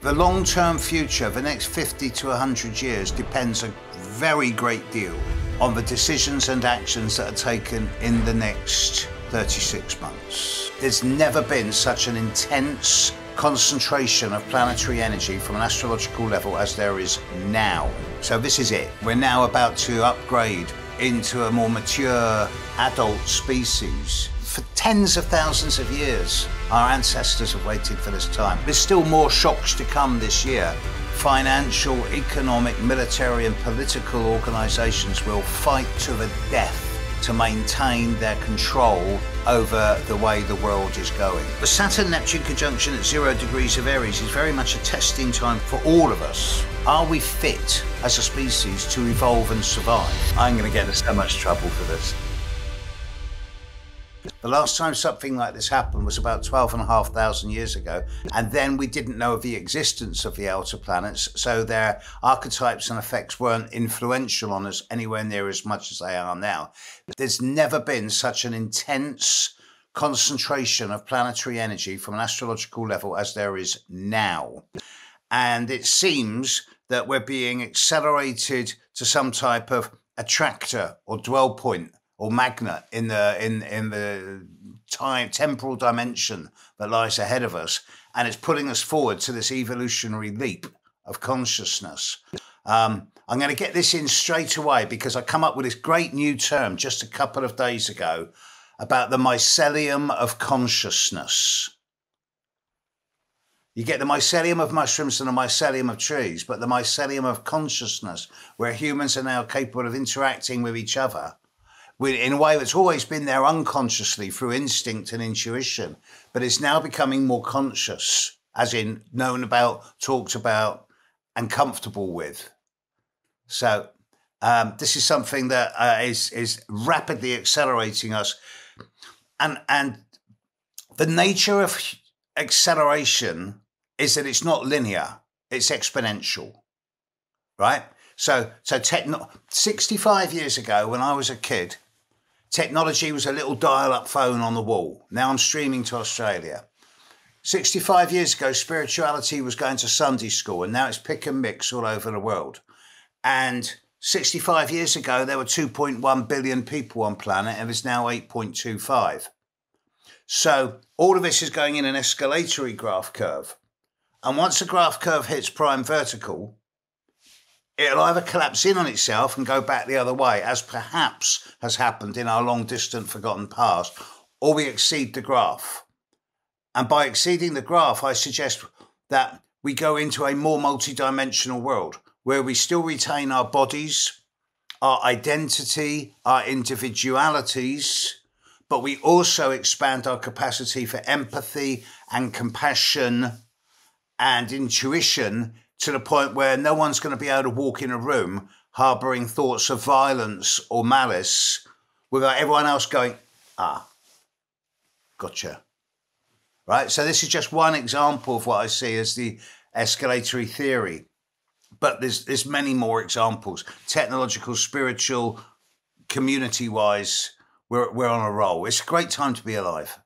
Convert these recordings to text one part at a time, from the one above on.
The long-term future, the next 50 to 100 years, depends a very great deal on the decisions and actions that are taken in the next 36 months. There's never been such an intense concentration of planetary energy from an astrological level as there is now. So this is it. We're now about to upgrade into a more mature adult species. For tens of thousands of years, our ancestors have waited for this time. There's still more shocks to come this year. Financial, economic, military and political organisations will fight to the death to maintain their control over the way the world is going. The Saturn-Neptune conjunction at 0 degrees of Aries is very much a testing time for all of us. Are we fit as a species to evolve and survive? I'm going to get into so much trouble for this. The last time something like this happened was about 12,500 years ago, and then we didn't know of the existence of the outer planets, so their archetypes and effects weren't influential on us anywhere near as much as they are now. There's never been such an intense concentration of planetary energy from an astrological level as there is now. And it seems that we're being accelerated to some type of attractor or dwell point or magnet in the temporal dimension that lies ahead of us, and it's putting us forward to this evolutionary leap of consciousness. I'm going to get this in straight away because I come up with this great new term just a couple of days ago about the Mycelium of Consciousness. You get the mycelium of mushrooms and the mycelium of trees, but the mycelium of consciousness, where humans are now capable of interacting with each other in a way that's always been there unconsciously through instinct and intuition, but it's now becoming more conscious, as in known about, talked about, and comfortable with. So this is something that is rapidly accelerating us. And the nature of acceleration is that it's not linear, it's exponential, right? So 65 years ago, when I was a kid, technology was a little dial-up phone on the wall. Now I'm streaming to Australia. 65 years ago, spirituality was going to Sunday school, and now it's pick and mix all over the world. And 65 years ago, there were 2.1 billion people on planet, and there's now 8.25. So all of this is going in an escalatory graph curve. And once the graph curve hits prime vertical, it'll either collapse in on itself and go back the other way, as perhaps has happened in our long distant forgotten past, or we exceed the graph. And by exceeding the graph, I suggest that we go into a more multidimensional world where we still retain our bodies, our identity, our individualities, but we also expand our capacity for empathy and compassion and intuition to the point where no one's going to be able to walk in a room harboring thoughts of violence or malice without everyone else going, ah, gotcha. Right? So this is just one example of what I see as the escalatory theory. But there's many more examples. Technological, spiritual, community-wise, we're on a roll. It's a great time to be alive.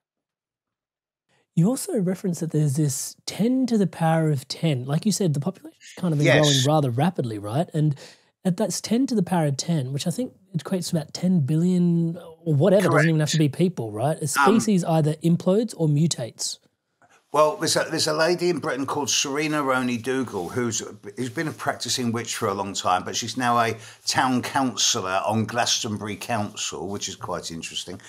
You also referenced that there's this 10 to the power of 10. Like you said, the population is kind of been growing rather rapidly, right? And that's 10 to the power of 10, which I think equates to about 10 billion or whatever. Correct. It doesn't even have to be people, right? A species either implodes or mutates. Well, there's a lady in Britain called Serena Roney Dougal who's been a practicing witch for a long time, but she's now a town councillor on Glastonbury Council, which is quite interesting.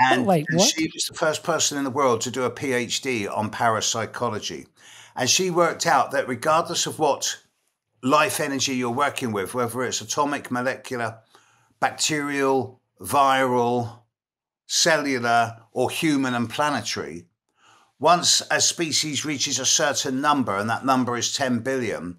And she was the first person in the world to do a PhD on parapsychology. And she worked out that regardless of what life energy you're working with, whether it's atomic, molecular, bacterial, viral, cellular, or human and planetary, once a species reaches a certain number, and that number is 10 billion,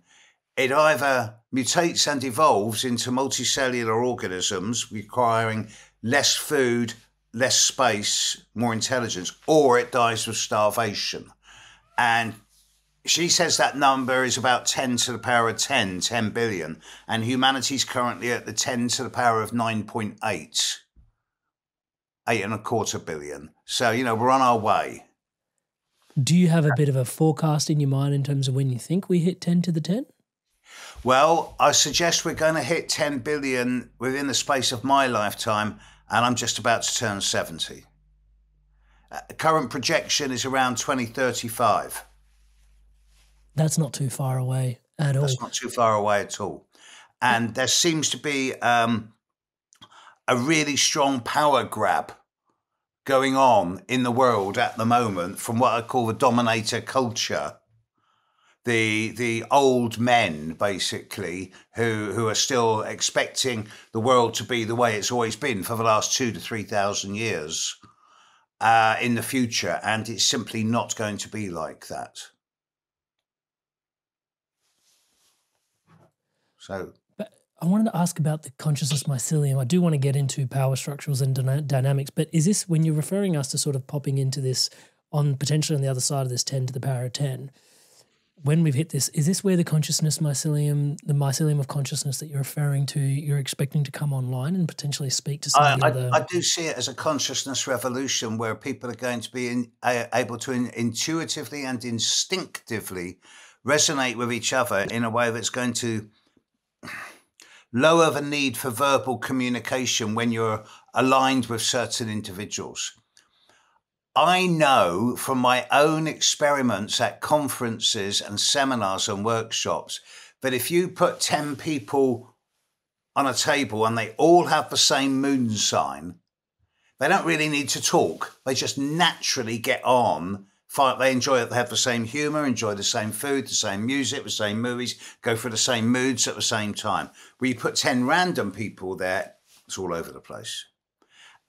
it either mutates and evolves into multicellular organisms requiring less food, less space, more intelligence, or it dies of starvation. And she says that number is about 10 to the power of 10 billion, and humanity's currently at the 10 to the power of 9.8, 8.25 billion. So, you know, we're on our way. Do you have a bit of a forecast in your mind in terms of when you think we hit 10 to the 10? Well, I suggest we're going to hit 10 billion within the space of my lifetime, and I'm just about to turn 70. Current projection is around 2035. That's not too far away at all. That's not too far away at all. And there seems to be a really strong power grab going on in the world at the moment from what I call the dominator culture. The old men, basically, who are still expecting the world to be the way it's always been for the last 2,000 to 3,000 years in the future, and it's simply not going to be like that. So, but I wanted to ask about the consciousness mycelium. I do want to get into power structures and dynamics, but is this, when you're referring us to sort of popping into this on potentially on the other side of this 10 to the power of 10, when we've hit this, is this where the consciousness mycelium, the mycelium of consciousness that you're referring to, you're expecting to come online and potentially speak to some of the other... I do see it as a consciousness revolution where people are going to be able to intuitively and instinctively resonate with each other in a way that's going to lower the need for verbal communication when you're aligned with certain individuals. I know from my own experiments at conferences and seminars and workshops that if you put 10 people on a table and they all have the same moon sign, they don't really need to talk. They just naturally get on. They enjoy it. They have the same humor, enjoy the same food, the same music, the same movies, go for the same moods at the same time. When you put 10 random people there, it's all over the place.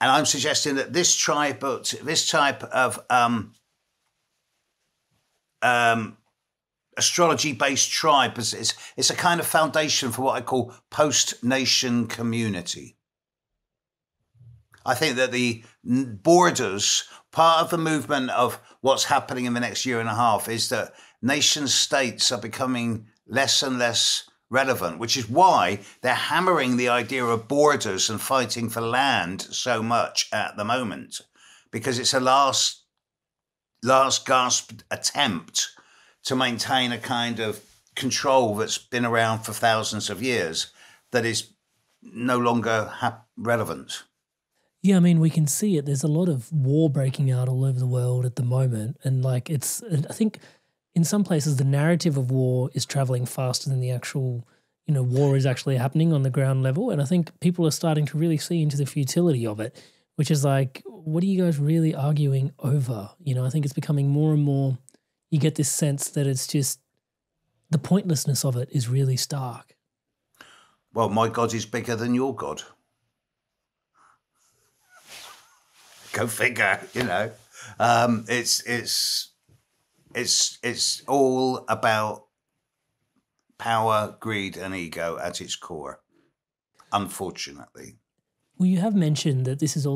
And I'm suggesting that this type of astrology-based tribe is a kind of foundation for what I call post-nation community. I think that the borders, part of the movement of what's happening in the next year and a half is that nation states are becoming less and less relevant, which is why they're hammering the idea of borders and fighting for land so much at the moment, because it's a last gasp attempt to maintain a kind of control that's been around for thousands of years that is no longer relevant. Yeah, I mean, we can see it. There's a lot of war breaking out all over the world at the moment. And I think in some places the narrative of war is traveling faster than the actual, war is actually happening on the ground level. And I think people are starting to really see into the futility of it, which is like, what are you guys really arguing over? I think it's becoming more and more, you get this sense that it's just, the pointlessness of it is really stark. Well, my God is bigger than your God. Go figure, it's all about power, greed, and ego at its core, unfortunately. Well, you have mentioned that is this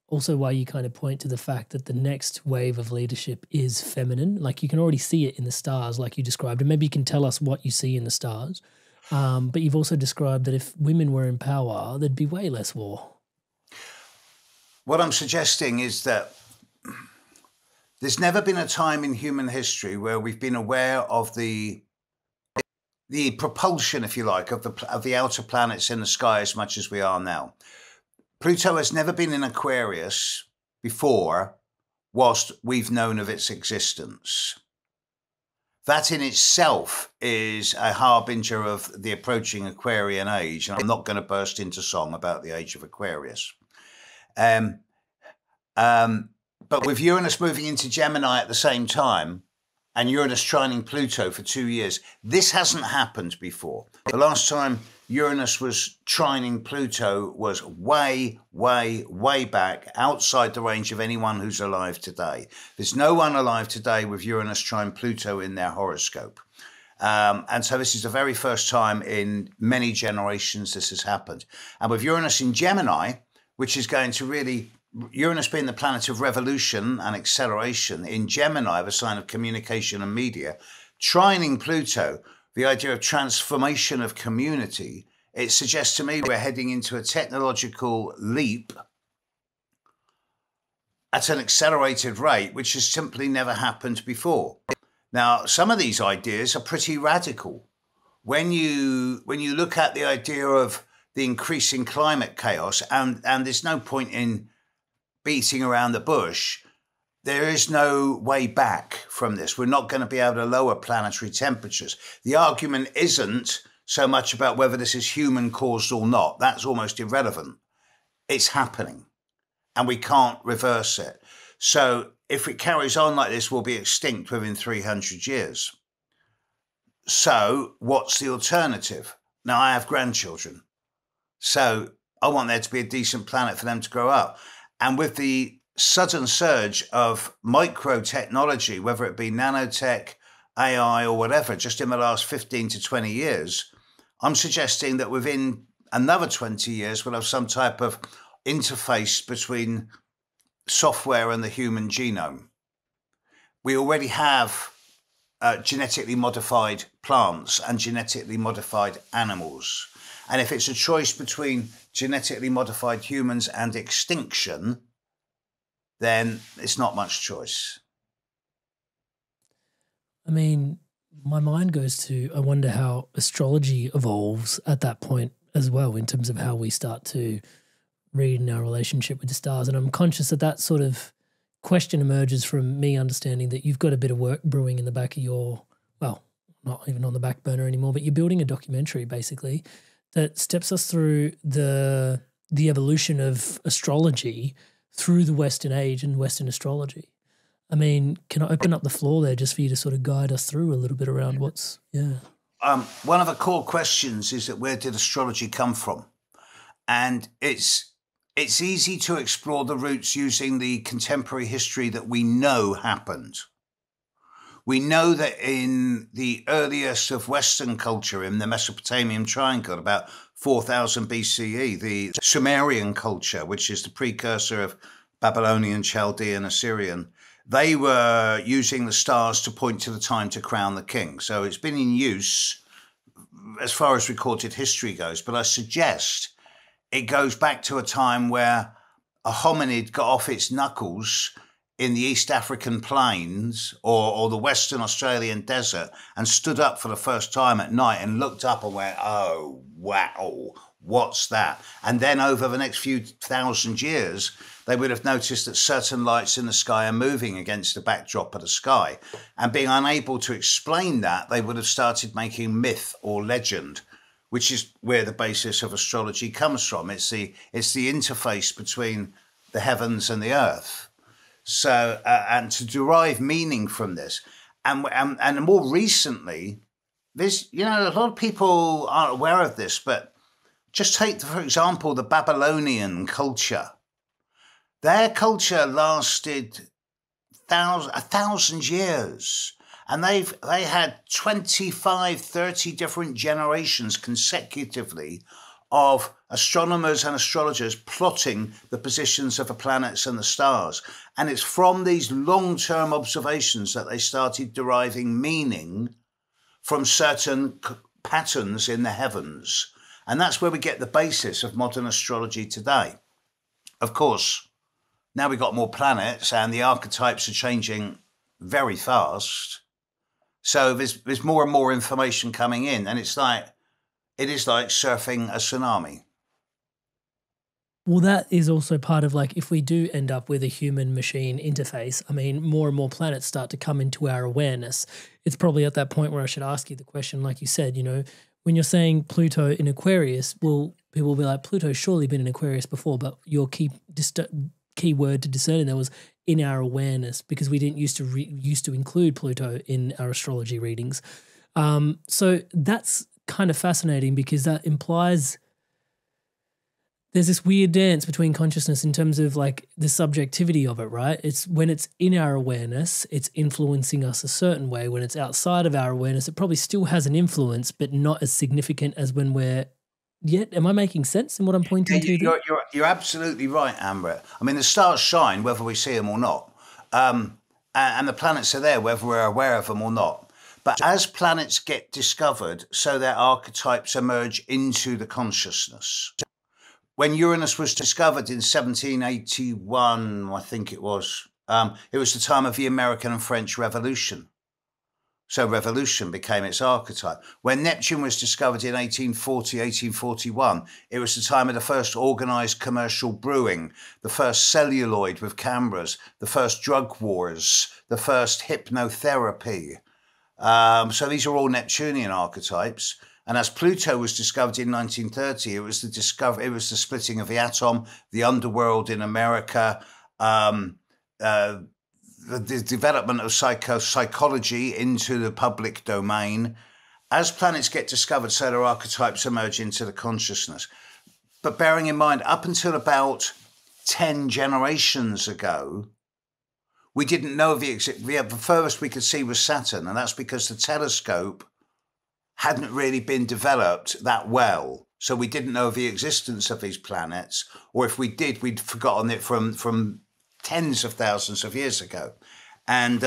also why you kind of point to the fact that the next wave of leadership is feminine? Like you can already see it in the stars, like you described, and maybe you can tell us what you see in the stars. But you've also described that if women were in power, there'd be way less war. What I'm suggesting is that there's never been a time in human history where we've been aware of the propulsion, if you like, of the outer planets in the sky as much as we are now. Pluto has never been in Aquarius before, whilst we've known of its existence. That in itself is a harbinger of the approaching Aquarian age, and I'm not going to burst into song about the age of Aquarius. But with Uranus moving into Gemini at the same time, and Uranus trining Pluto for 2 years, this hasn't happened before. The last time Uranus was trining Pluto was way, way, way back, outside the range of anyone who's alive today. There's no one alive today with Uranus trine Pluto in their horoscope. And so this is the very first time in many generations this has happened. And with Uranus in Gemini, which is going to really, Uranus being the planet of revolution and acceleration, in Gemini, the sign of communication and media, trining Pluto, the idea of transformation of community, it suggests to me we're heading into a technological leap at an accelerated rate, which has simply never happened before. Now, some of these ideas are pretty radical. When you look at the idea of the increasing climate chaos, and there's no point in beating around the bush, there is no way back from this. We're not going to be able to lower planetary temperatures. The argument isn't so much about whether this is human caused or not. That's almost irrelevant. It's happening and we can't reverse it. So if it carries on like this, we'll be extinct within 300 years. So what's the alternative? Now, I have grandchildren, so I want there to be a decent planet for them to grow up. And with the sudden surge of micro technology, whether it be nanotech, AI or whatever, just in the last 15 to 20 years, I'm suggesting that within another 20 years, we'll have some type of interface between software and the human genome. We already have genetically modified plants and genetically modified animals. And if it's a choice between genetically modified humans and extinction, then it's not much choice. I mean, my mind goes to, I wonder how astrology evolves at that point as well, in terms of how we start to read in our relationship with the stars. And I'm conscious that that sort of question emerges from me understanding that you've got a bit of work brewing in the back of your, well, not even on the back burner anymore, but you're building a documentary basically that steps us through the evolution of astrology through the Western age and Western astrology. I mean, can I open up the floor there just for you to sort of guide us through a little bit around what's, yeah. One of the core questions is that where did astrology come from? And it's easy to explore the roots using the contemporary history that we know happened. We know that in the earliest of Western culture, in the Mesopotamian triangle, about 4000 BCE, the Sumerian culture, which is the precursor of Babylonian, Chaldean, Assyrian, they were using the stars to point to the time to crown the king. So it's been in use as far as recorded history goes. But I suggest it goes back to a time where a hominid got off its knuckles in the East African plains or the Western Australian desert and stood up for the first time at night and looked up and went, oh, wow, what's that? And then over the next few thousand years, they would have noticed that certain lights in the sky are moving against the backdrop of the sky. And being unable to explain that, they would have started making myth or legend, which is where the basis of astrology comes from. It's the interface between the heavens and the earth. So, and to derive meaning from this, and more recently, this, you know, a lot of people aren't aware of this, but just take, for example, the Babylonian culture. Their culture lasted 1,000 years. And they had 25, 30 different generations consecutively of astronomers and astrologers plotting the positions of the planets and the stars. And it's from these long-term observations that they started deriving meaning from certain patterns in the heavens. And that's where we get the basis of modern astrology today. Of course, now we've got more planets and the archetypes are changing very fast. So there's more and more information coming in, and it is like surfing a tsunami. Well, that is also part of, like, if we do end up with a human-machine interface, I mean, more and more planets start to come into our awareness. It's probably at that point where I should ask you the question, like you said, you know, when you're saying Pluto in Aquarius, well, people will be like, Pluto's surely been in Aquarius before, but your key word to discern there was in our awareness, because we didn't used to include Pluto in our astrology readings. So that's kind of fascinating, because that implies there's this weird dance between consciousness in terms of like the subjectivity of it, right? It's when it's in our awareness, it's influencing us a certain way. When it's outside of our awareness, it probably still has an influence, but not as significant as when we're yet. Am I making sense in what I'm pointing to? You're absolutely right, Amber. I mean, the stars shine whether we see them or not. And the planets are there whether we're aware of them or not. But as planets get discovered, so their archetypes emerge into the consciousness. when Uranus was discovered in 1781, I think it was the time of the American and French Revolution. So revolution became its archetype. When Neptune was discovered in 1840, 1841, it was the time of the first organized commercial brewing, the first celluloid with cameras, the first drug wars, the first hypnotherapy. So these are all Neptunian archetypes. And as Pluto was discovered in 1930, it was the splitting of the atom, the underworld in America, the development of psychology into the public domain. As planets get discovered, so their archetypes emerge into the consciousness. But bearing in mind, up until about 10 generations ago, we didn't know the furthest we could see was Saturn, and that's because the telescope hadn't really been developed that well. So we didn't know the existence of these planets, or if we did, we'd forgotten it from tens of thousands of years ago. And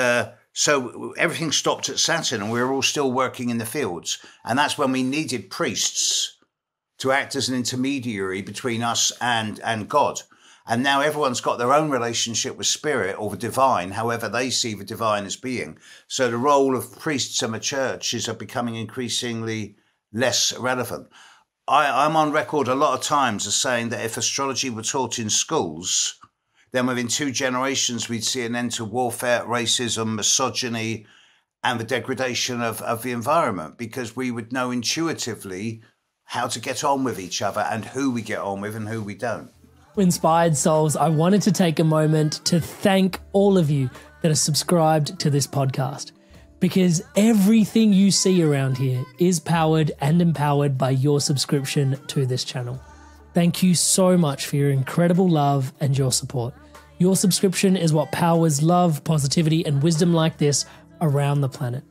so everything stopped at Saturn, and we were all still working in the fields. And that's when we needed priests to act as an intermediary between us and God. And now everyone's got their own relationship with spirit or the divine, however they see the divine as being. So the role of priests in the churches are becoming increasingly less relevant. I'm on record a lot of times as saying that if astrology were taught in schools, then within 2 generations, we'd see an end to warfare, racism, misogyny, and the degradation of the environment, because we would know intuitively how to get on with each other and who we get on with and who we don't. Inspired souls, I wanted to take a moment to thank all of you that are subscribed to this podcast, because everything you see around here is powered and empowered by your subscription to this channel. Thank you so much for your incredible love and your support. Your subscription is what powers love, positivity, and wisdom like this around the planet.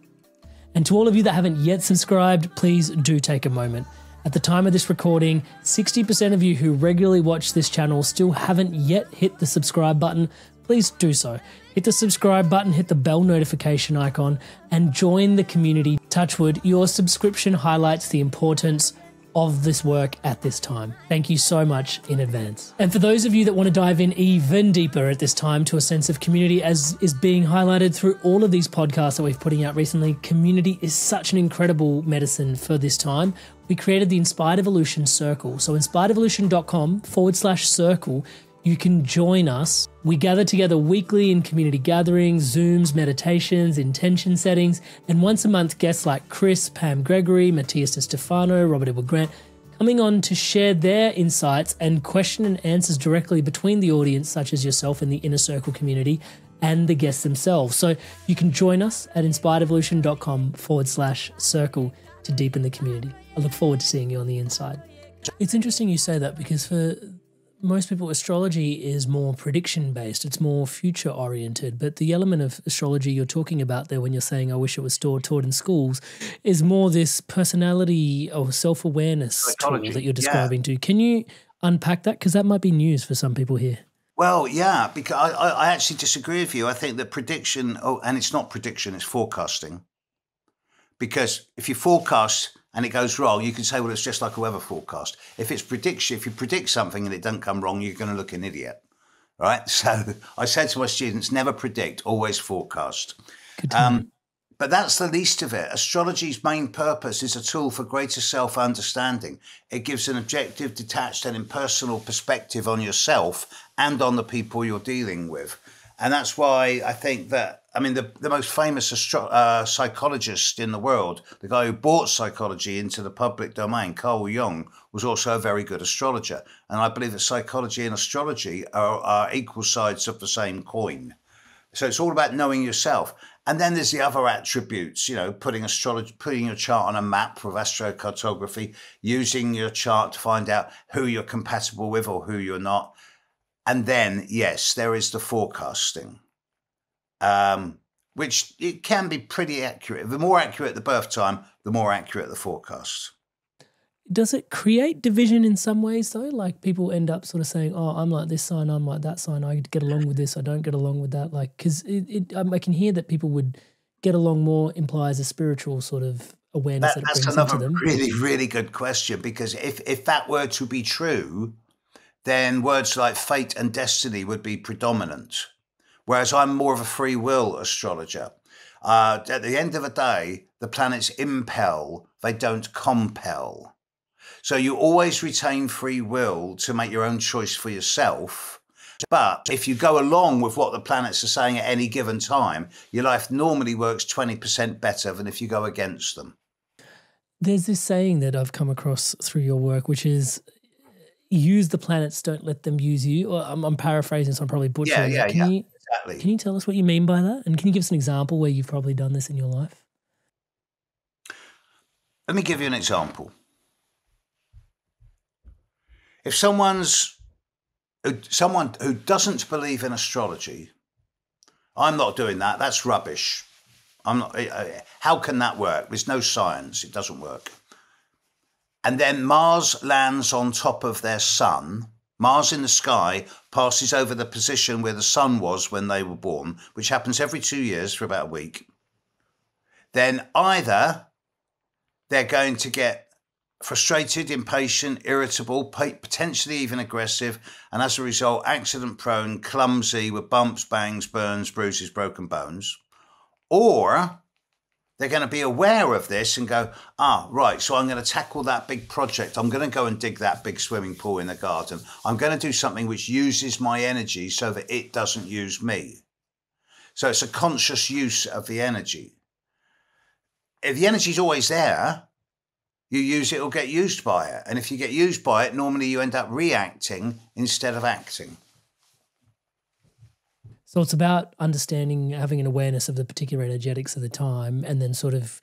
And to all of you that haven't yet subscribed, please do take a moment. At the time of this recording, 60% of you who regularly watch this channel still haven't yet hit the subscribe button. Please do so. Hit the subscribe button, hit the bell notification icon, and join the community. Touchwood, your subscription highlights the importance of this work at this time. Thank you so much in advance. And for those of you that want to dive in even deeper at this time to a sense of community, as is being highlighted through all of these podcasts that we've putting out recently, community is such an incredible medicine for this time. We created the Inspired Evolution Circle. So inspiredevolution.com/circle, you can join us. We gather together weekly in community gatherings, Zooms, meditations, intention settings, and once a month guests like Chris, Pam Gregory, Matthias De Stefano, Robert Edward Grant, coming on to share their insights and question and answers directly between the audience, such as yourself in the Inner Circle community, and the guests themselves. So you can join us at inspiredevolution.com/circle to deepen the community. I look forward to seeing you on the inside. It's interesting you say that, because for most people, astrology is more prediction-based. It's more future-oriented. But the element of astrology you're talking about there when you're saying, I wish it was taught in schools, is more this personality or self-awareness tool that you're describing to. Can you unpack that? Because that might be news for some people here. Well, yeah, because I actually disagree with you. I think that prediction, and it's not prediction, it's forecasting. Because if you forecast and it goes wrong, you can say, well, it's just like a weather forecast. If it's prediction, if you predict something and it doesn't come wrong, you're going to look an idiot, right? So I said to my students, never predict, always forecast. But that's the least of it. Astrology's main purpose is a tool for greater self-understanding. It gives an objective, detached and impersonal perspective on yourself and on the people you're dealing with. And that's why I think that, I mean, the most famous psychologist in the world, the guy who brought psychology into the public domain, Carl Jung, was also a very good astrologer. And I believe that psychology and astrology are equal sides of the same coin. So it's all about knowing yourself. And then there's the other attributes, you know, putting your chart on a map with astrocartography, using your chart to find out who you're compatible with or who you're not. And then, yes, there is the forecasting, which it can be pretty accurate. The more accurate the birth time, the more accurate the forecast. Does it create division in some ways, though? Like people end up sort of saying, oh, I'm like this sign, I'm like that sign. I get along with this, I don't get along with that. Like, because I can hear that people would get along more implies a spiritual sort of awareness that it brings into them. That's another really, really good question, because if that were to be true, then words like fate and destiny would be predominant. Whereas I'm more of a free will astrologer. At the end of the day, the planets impel, they don't compel. So you always retain free will to make your own choice for yourself. But if you go along with what the planets are saying at any given time, your life normally works 20% better than if you go against them. There's this saying that I've come across through your work, which is use the planets, don't let them use you. Or I'm paraphrasing, so I'm probably butchering it. Exactly. Can you tell us what you mean by that? And can you give us an example where you've probably done this in your life? Let me give you an example. If someone who doesn't believe in astrology, I'm not doing that. That's rubbish. I'm not. How can that work? There's no science. It doesn't work. And then Mars lands on top of their sun. Mars in the sky passes over the position where the sun was when they were born, which happens every 2 years for about a week. Then either they're going to get frustrated, impatient, irritable, potentially even aggressive, and as a result, accident-prone, clumsy, with bumps, bangs, burns, bruises, broken bones. Or they're going to be aware of this and go, right, so I'm going to tackle that big project. I'm going to go and dig that big swimming pool in the garden. I'm going to do something which uses my energy so that it doesn't use me. So it's a conscious use of the energy. If the energy's always there, you use it or get used by it. And if you get used by it, normally you end up reacting instead of acting. So it's about understanding, having an awareness of the particular energetics of the time, and then sort of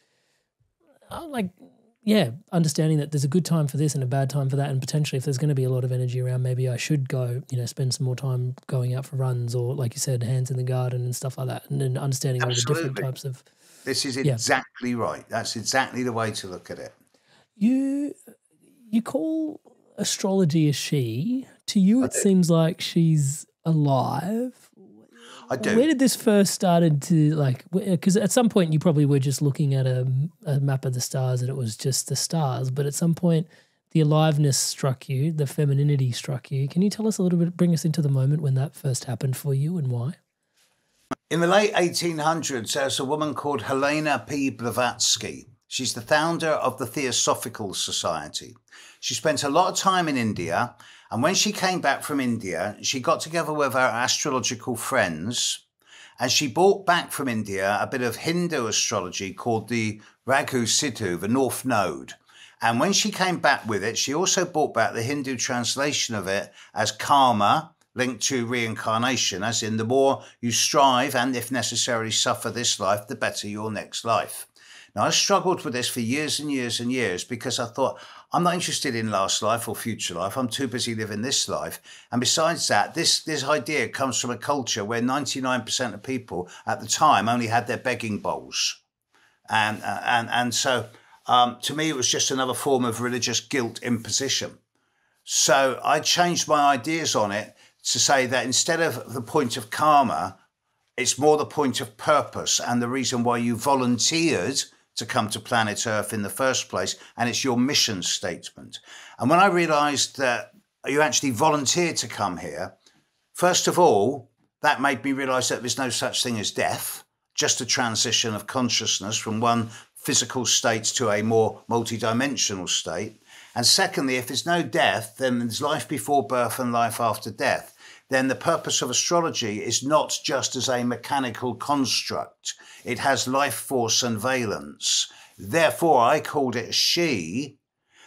understanding that there's a good time for this and a bad time for that. And potentially if there's going to be a lot of energy around, maybe I should go, spend some more time going out for runs, or like you said, hands in the garden and stuff like that. And then understanding all the different types of... This is exactly right. That's exactly the way to look at it. You call astrology a she. To you, it seems like she's alive. I do. Where did this first started to, because at some point you probably were just looking at a map of the stars and it was just the stars, but at some point the aliveness struck you, the femininity struck you. Can you tell us a little bit, bring us into the moment when that first happened for you and why? In the late 1800s, there's a woman called Helena P. Blavatsky. She's the founder of the Theosophical Society. She spent a lot of time in India, and when she came back from India, she got together with her astrological friends, and she brought back from India a bit of Hindu astrology called the Ragu Sidhu, the North Node. And when she came back with it, she also brought back the Hindu translation of it as karma, linked to reincarnation, as in the more you strive and, if necessary, suffer this life, the better your next life. Now, I struggled with this for years and years and years because I thought, I'm not interested in last life or future life. I'm too busy living this life. And besides that, this idea comes from a culture where 99% of people at the time only had their begging bowls. And so to me, it was just another form of religious guilt imposition. So I changed my ideas on it to say that instead of the point of karma, it's more the point of purpose and the reason why you volunteered to come to planet Earth in the first place, and it's your mission statement. And when I realized that you actually volunteered to come here, first of all, that made me realize that there's no such thing as death, just a transition of consciousness from one physical state to a more multidimensional state. And secondly, if there's no death, then there's life before birth and life after death. Then the purpose of astrology is not just as a mechanical construct. It has life force and valence. Therefore, I called it a she,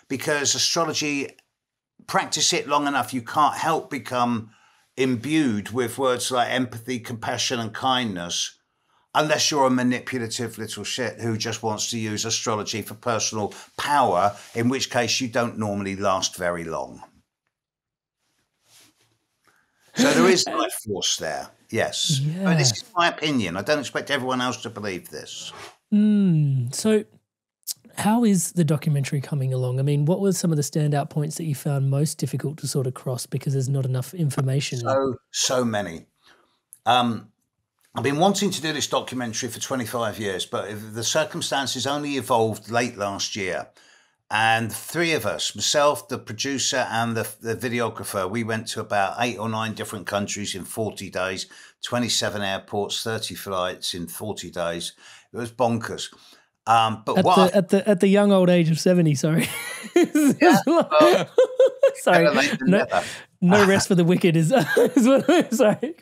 because astrology, practice it long enough, you can't help become imbued with words like empathy, compassion, and kindness, unless you're a manipulative little shit who just wants to use astrology for personal power, in which case you don't normally last very long. So there is life force there, yes. Yeah. But this is my opinion. I don't expect everyone else to believe this. So how is the documentary coming along? I mean, what were some of the standout points that you found most difficult to sort of cross because there's not enough information? So many. I've been wanting to do this documentary for 25 years, but the circumstances only evolved late last year. And three of us, myself, the producer and the videographer, we went to about 8 or 9 different countries in 40 days, 27 airports, 30 flights in 40 days. It was bonkers. But at the young old age of 70, sorry. Yeah, well, sorry. No rest for the wicked is what, sorry.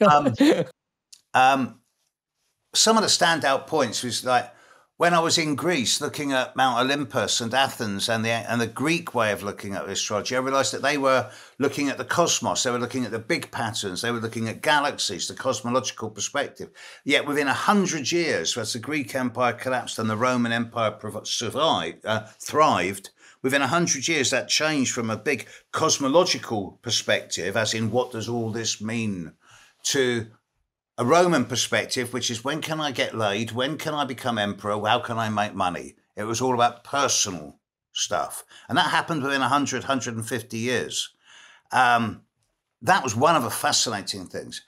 Some of the standout points was like when I was in Greece looking at Mount Olympus and Athens and the Greek way of looking at astrology, I realized that they were looking at the cosmos, they were looking at the big patterns, they were looking at galaxies, the cosmological perspective. Yet within 100 years, as the Greek Empire collapsed and the Roman Empire thrived, within 100 years that changed from a big cosmological perspective, as in what does all this mean, to a Roman perspective, which is when can I get laid? When can I become emperor? How can I make money? It was all about personal stuff. And that happened within 100, 150 years. That was one of the fascinating things.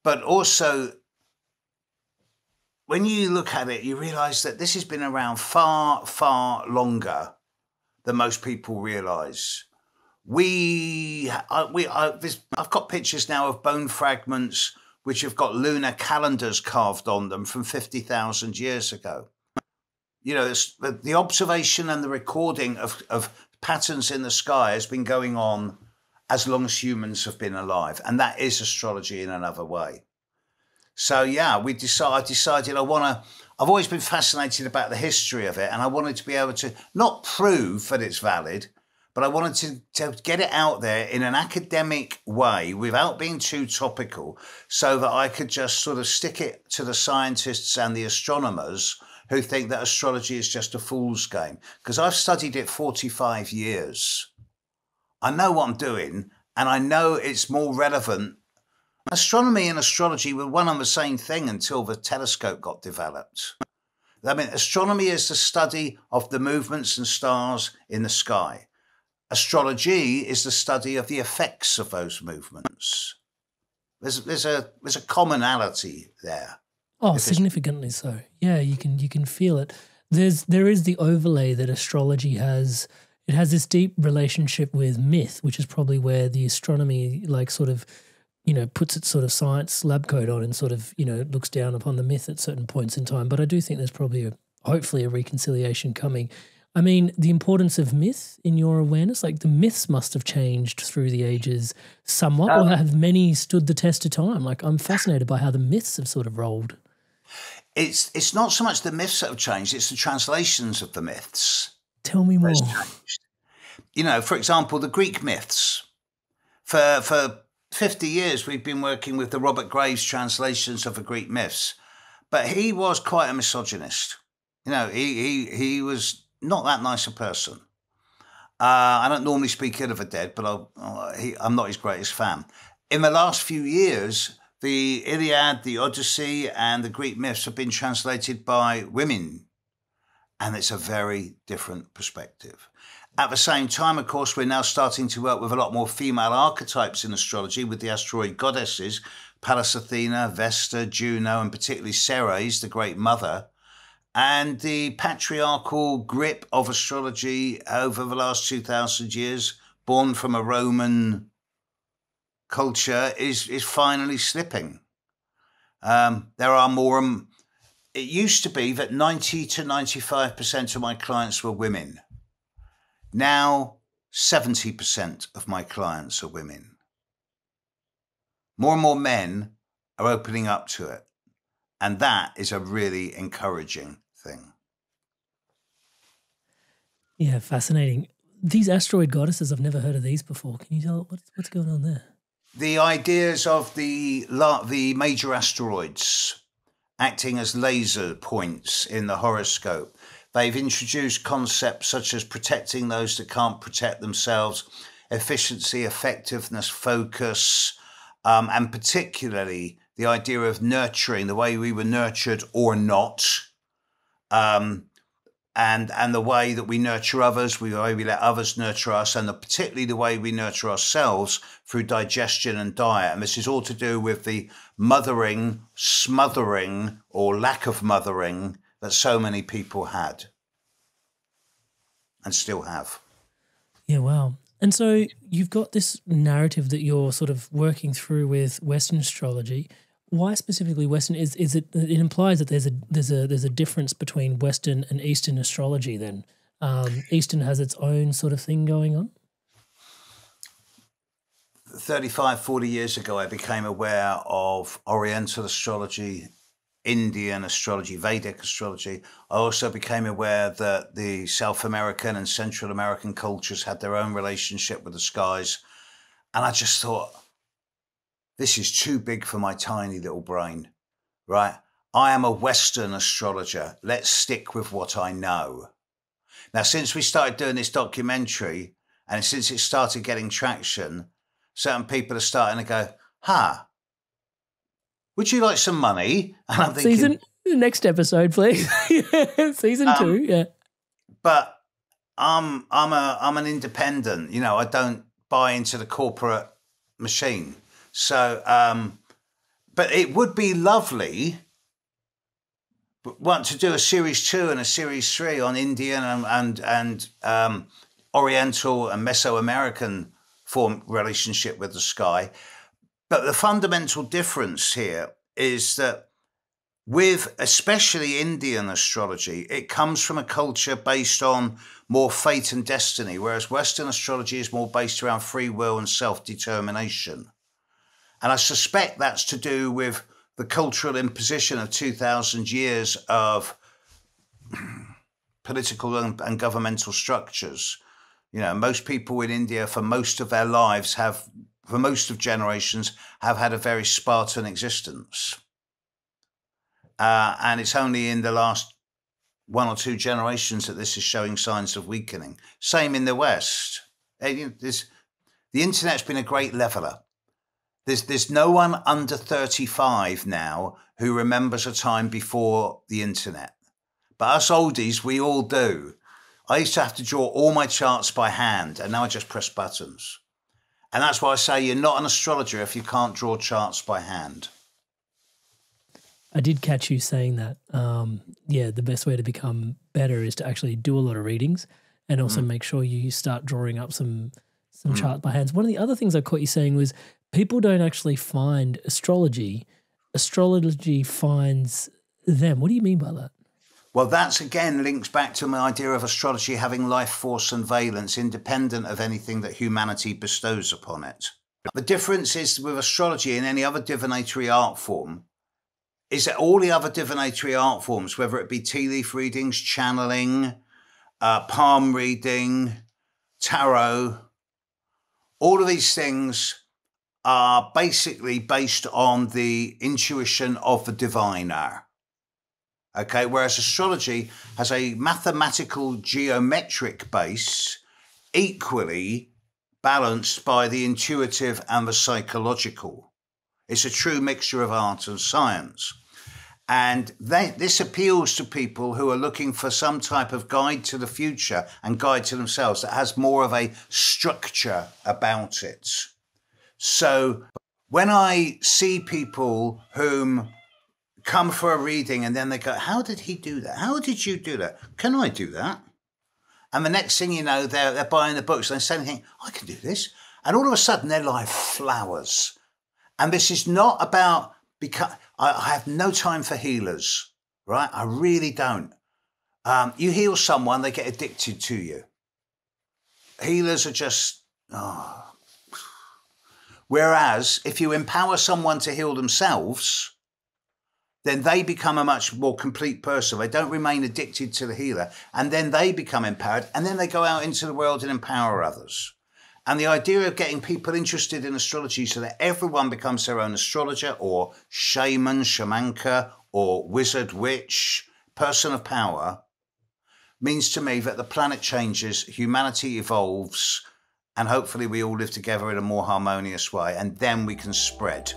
But also, when you look at it, you realize that this has been around far, far longer than most people realize. I've got pictures now of bone fragments which have got lunar calendars carved on them from 50,000 years ago. You know, the observation and the recording of patterns in the sky has been going on as long as humans have been alive. And that is astrology in another way. So, yeah, I decided I've always been fascinated about the history of it. And I wanted to be able to not prove that it's valid, but I wanted to get it out there in an academic way without being too topical so that I could just sort of stick it to the scientists and the astronomers who think that astrology is just a fool's game. Because I've studied it 45 years. I know what I'm doing, and I know it's more relevant. Astronomy and astrology were one and the same thing until the telescope got developed. I mean, astronomy is the study of the movements and stars in the sky. Astrology is the study of the effects of those movements. There's a commonality there. Oh, significantly so. Yeah, you can feel it. There is the overlay that astrology has. It has this deep relationship with myth, which is probably where the astronomy puts its sort of science lab coat on and sort of, looks down upon the myth at certain points in time. But I do think there's probably hopefully a reconciliation coming. I mean, the importance of myth in your awareness, like the myths must have changed through the ages somewhat, or have many stood the test of time? Like, I'm fascinated by how the myths have sort of rolled. It's not so much the myths that have changed, it's the translations of the myths. Tell me more. For example, the Greek myths. For 50 years, we've been working with the Robert Graves translations of the Greek myths, but he was quite a misogynist. He was not that nice a person. I don't normally speak ill of the dead, but I'm not his greatest fan. In the last few years, the Iliad, the Odyssey, and the Greek myths have been translated by women, and it's a very different perspective. At the same time, of course, we're now starting to work with a lot more female archetypes in astrology with the asteroid goddesses, Pallas Athena, Vesta, Juno, and particularly Ceres, the Great Mother. And the patriarchal grip of astrology over the last 2,000 years, born from a Roman culture, is finally slipping. There are more. It used to be that 90 to 95% of my clients were women. Now, 70% of my clients are women. More and more men are opening up to it. And that is a really encouraging thing. Yeah, fascinating. These asteroid goddesses, I've never heard of these before. Can you tell what's going on there? The ideas of the major asteroids acting as laser points in the horoscope. They've introduced concepts such as protecting those that can't protect themselves, efficiency, effectiveness, focus, and particularly the idea of nurturing, the way we were nurtured or not, and the way that we nurture others, the way we let others nurture us, and particularly the way we nurture ourselves through digestion and diet. And this is all to do with the mothering, smothering, or lack of mothering that so many people had and still have. Yeah, wow. And so you've got this narrative that you're sort of working through with Western astrology. Why specifically Western? Is it? It implies that there's a difference between Western and Eastern astrology. Then Eastern has its own sort of thing going on. 35, 40 years ago, I became aware of Oriental astrology, Indian astrology, Vedic astrology. I also became aware that the South American and Central American cultures had their own relationship with the skies. And I just thought, this is too big for my tiny little brain, right? I am a Western astrologer. Let's stick with what I know. Now, since we started doing this documentary and since it started getting traction, certain people are starting to go, would you like some money? And I'm thinking, next episode, please. Season 2, yeah. But I'm an independent. I don't buy into the corporate machine. So, but it would be lovely to do a series 2 and a series 3 on Indian and Oriental and Mesoamerican form relationship with the sky. But the fundamental difference here is that with especially Indian astrology, it comes from a culture based on more fate and destiny, whereas Western astrology is more based around free will and self-determination. And I suspect that's to do with the cultural imposition of 2,000 years of political and governmental structures. Most people in India for most of their lives for most of generations, have had a very Spartan existence. And it's only in the last 1 or 2 generations that this is showing signs of weakening. Same in the West. The internet's been a great leveler. There's no one under 35 now who remembers a time before the internet. But us oldies, we all do. I used to have to draw all my charts by hand, and now I just press buttons. And that's why I say you're not an astrologer if you can't draw charts by hand. I did catch you saying that. The best way to become better is to actually do a lot of readings and also make sure you start drawing up some charts by hands. One of the other things I caught you saying was people don't actually find astrology. Astrology finds them. What do you mean by that? Well, that's again links back to my idea of astrology having life force and valence independent of anything that humanity bestows upon it. The difference is with astrology and any other divinatory art form is that all the other divinatory art forms, whether it be tea leaf readings, channeling, palm reading, tarot, all of these things are basically based on the intuition of the diviner. Okay, whereas astrology has a mathematical geometric base equally balanced by the intuitive and the psychological. It's a true mixture of art and science. And this appeals to people who are looking for some type of guide to the future and guide to themselves that has more of a structure about it. So when I see people whom come for a reading and then they go, how did he do that? How did you do that? Can I do that? And the next thing you know, they're buying the books and they're saying, I can do this. And all of a sudden their life flowers. And this is not about, because I have no time for healers, right? I really don't. You heal someone, they get addicted to you. Healers are just, Whereas if you empower someone to heal themselves, then they become a much more complete person. They don't remain addicted to the healer. And then they become empowered. And then they go out into the world and empower others. And the idea of getting people interested in astrology so that everyone becomes their own astrologer or shaman, shamanka, or wizard, witch, person of power, means to me that the planet changes, humanity evolves, and hopefully we all live together in a more harmonious way. And then we can spread.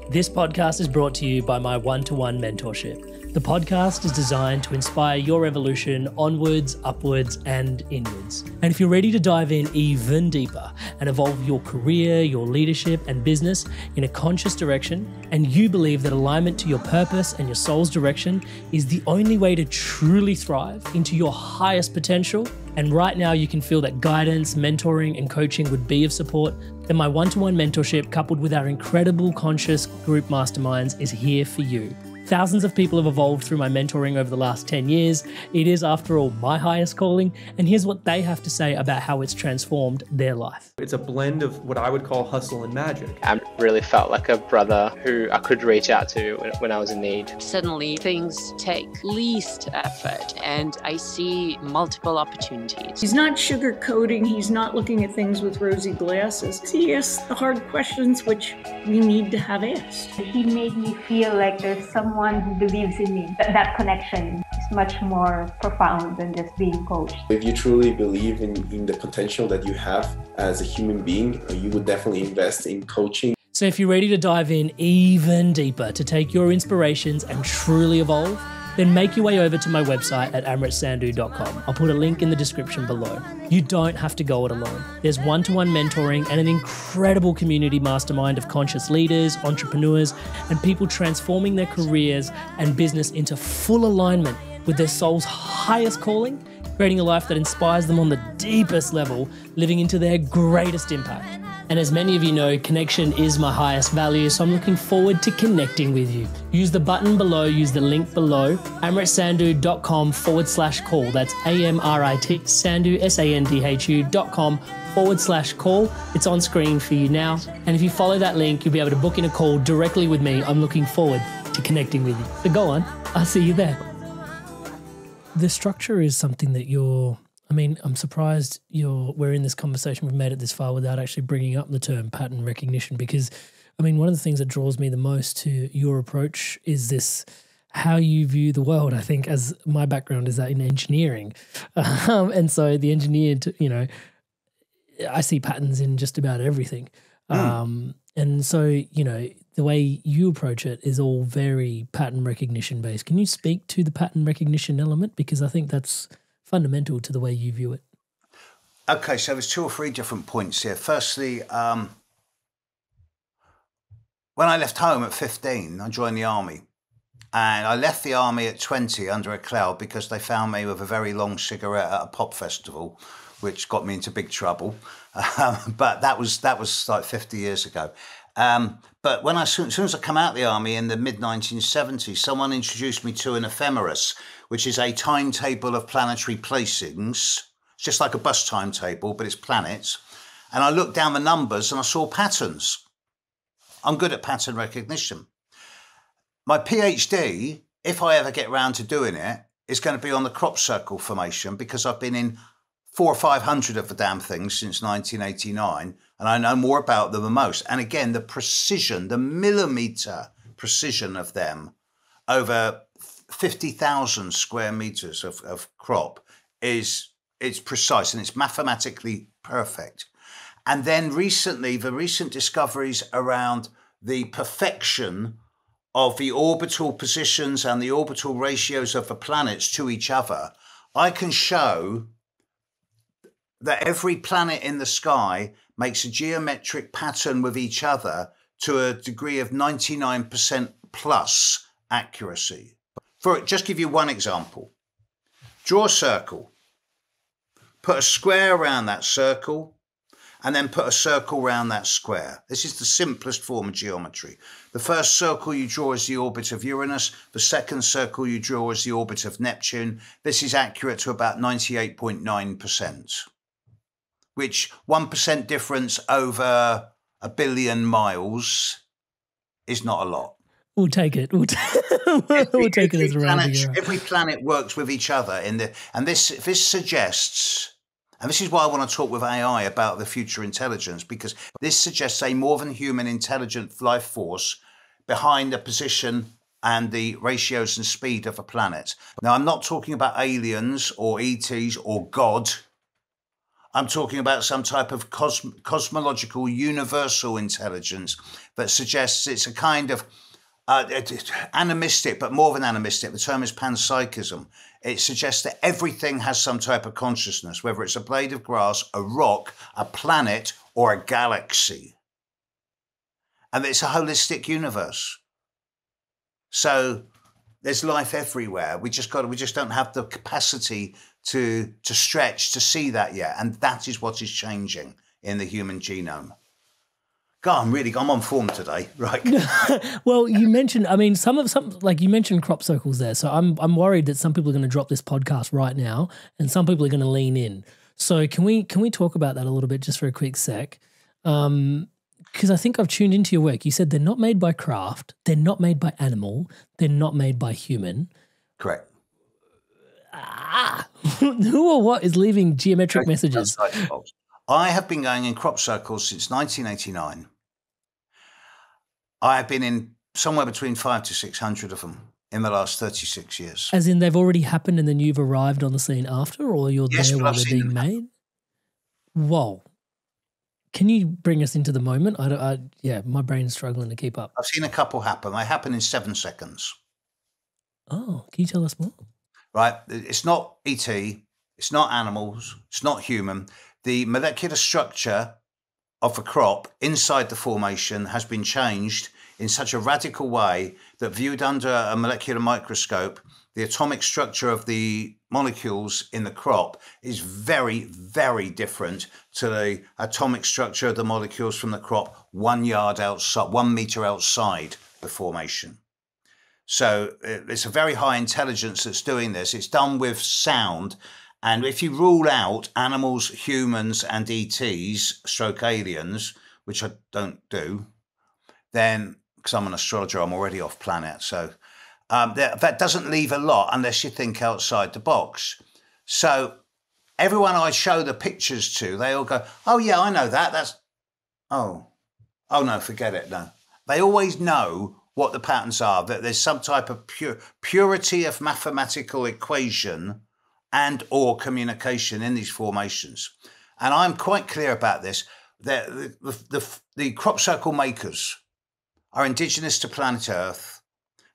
This podcast is brought to you by my one-to-one mentorship. The podcast is designed to inspire your evolution onwards, upwards, and inwards. And if you're ready to dive in even deeper and evolve your career, your leadership, and business in a conscious direction, and you believe that alignment to your purpose and your soul's direction is the only way to truly thrive into your highest potential, and right now you can feel that guidance, mentoring, and coaching would be of support, then my one-to-one mentorship coupled with our incredible conscious group masterminds is here for you. Thousands of people have evolved through my mentoring over the last 10 years. It is, after all, my highest calling, and here's what they have to say about how it's transformed their life. It's a blend of what I would call hustle and magic. I really felt like a brother who I could reach out to when I was in need. Suddenly, things take least effort, and I see multiple opportunities. He's not sugarcoating. He's not looking at things with rosy glasses. He asks the hard questions which we need to have asked. He made me feel like there's someone who believes in me. That connection is much more profound than just being coached. If you truly believe in the potential that you have as a human being, you would definitely invest in coaching. So if you're ready to dive in even deeper to take your inspirations and truly evolve, then make your way over to my website at amritsandu.com. I'll put a link in the description below. You don't have to go it alone. There's one-to-one mentoring and an incredible community mastermind of conscious leaders, entrepreneurs, and people transforming their careers and business into full alignment with their soul's highest calling, creating a life that inspires them on the deepest level, living into their greatest impact. And as many of you know, connection is my highest value, so I'm looking forward to connecting with you. Use the button below, use the link below, amritsandu.com/call. That's AMRIT, Sandu, SANDHU.com/call. It's on screen for you now. And if you follow that link, you'll be able to book in a call directly with me. I'm looking forward to connecting with you. So go on, I'll see you there. The structure is something that I'm surprised we're in this conversation, we've made it this far without actually bringing up the term pattern recognition, because, one of the things that draws me the most to your approach is this, how you view the world. I think, as my background is that in engineering. And so the engineer, I see patterns in just about everything. And so, the way you approach it is all very pattern recognition based. Can you speak to the pattern recognition element? Because I think that's fundamental to the way you view it. Okay, so there's 2 or 3 different points here. Firstly, when I left home at 15, I joined the army. And I left the army at 20 under a cloud because they found me with a very long cigarette at a pop festival, which got me into big trouble. But that was like 50 years ago. But as soon as I come out of the army in the mid-1970s, someone introduced me to an ephemeris, which is a timetable of planetary placings. It's just like a bus timetable, but it's planets. And I looked down the numbers and I saw patterns. I'm good at pattern recognition. My PhD, if I ever get around to doing it, is going to be on the crop circle formation, because I've been in 400 or 500 of the damn things since 1989, and I know more about them than most. And again, the precision, the millimeter precision of them over 50,000 square meters of crop it's precise and it's mathematically perfect. And then recently, the recent discoveries around the perfection of the orbital positions and the orbital ratios of the planets to each other, I can show that every planet in the sky makes a geometric pattern with each other to a degree of 99% plus accuracy. Just give you one example. Draw a circle, put a square around that circle, and then put a circle around that square. This is the simplest form of geometry. The first circle you draw is the orbit of Uranus. The second circle you draw is the orbit of Neptune. This is accurate to about 98.9%, which 1% difference over 1 billion miles is not a lot. We'll take it. We'll take it as a rounding error. Every planet works with each other and this suggests. And this is why I want to talk with AI about the future intelligence, because this suggests a more than human intelligent life force behind the position and the ratios and speed of a planet. Now, I'm not talking about aliens or ETs or God. I'm talking about some type of cosmological universal intelligence that suggests it's a kind of Animistic, but more than animistic. The term is panpsychism. It suggests that everything has some type of consciousness, whether it's a blade of grass, a rock, a planet, or a galaxy. And it's a holistic universe. So there's life everywhere. We just don't have the capacity to stretch to see that yet. And that is what is changing in the human genome. God, I'm on form today, right? Well, you mentioned, I mean, some like you mentioned crop circles there. So I'm worried that some people are going to drop this podcast right now, and some people are going to lean in. So can we talk about that a little bit just for a quick sec? Because I think I've tuned into your work. You said they're not made by craft, they're not made by animal, they're not made by human. Correct. Who or what is leaving geometric messages? I have been going in crop circles since 1989. I have been in somewhere between 500 to 600 of them in the last 36 years. As in they've already happened and then you've arrived on the scene after, or you're there while they're being made? Whoa. Can you bring us into the moment? My brain's struggling to keep up. I've seen a couple happen. They happen in 7 seconds. Oh, can you tell us more? Right. It's not ET. It's not animals. It's not human. The molecular structure of a crop inside the formation has been changed in such a radical way that viewed under a molecular microscope, the atomic structure of the molecules in the crop is very, very different to the atomic structure of the molecules from the crop 1 yard outside, 1 meter outside the formation. So it's a very high intelligence that's doing this. It's done with sound. And if you rule out animals, humans, and ETs, stroke aliens, which I don't do, then, because I'm an astrologer, I'm already off planet. So that doesn't leave a lot unless you think outside the box. So everyone I show the pictures to, they all go, oh, yeah, I know that. That's, oh, no, forget it, no. They always know what the patterns are, that there's some type of purity of mathematical equation and or communication in these formations. And I'm quite clear about this. The crop circle makers are indigenous to planet Earth.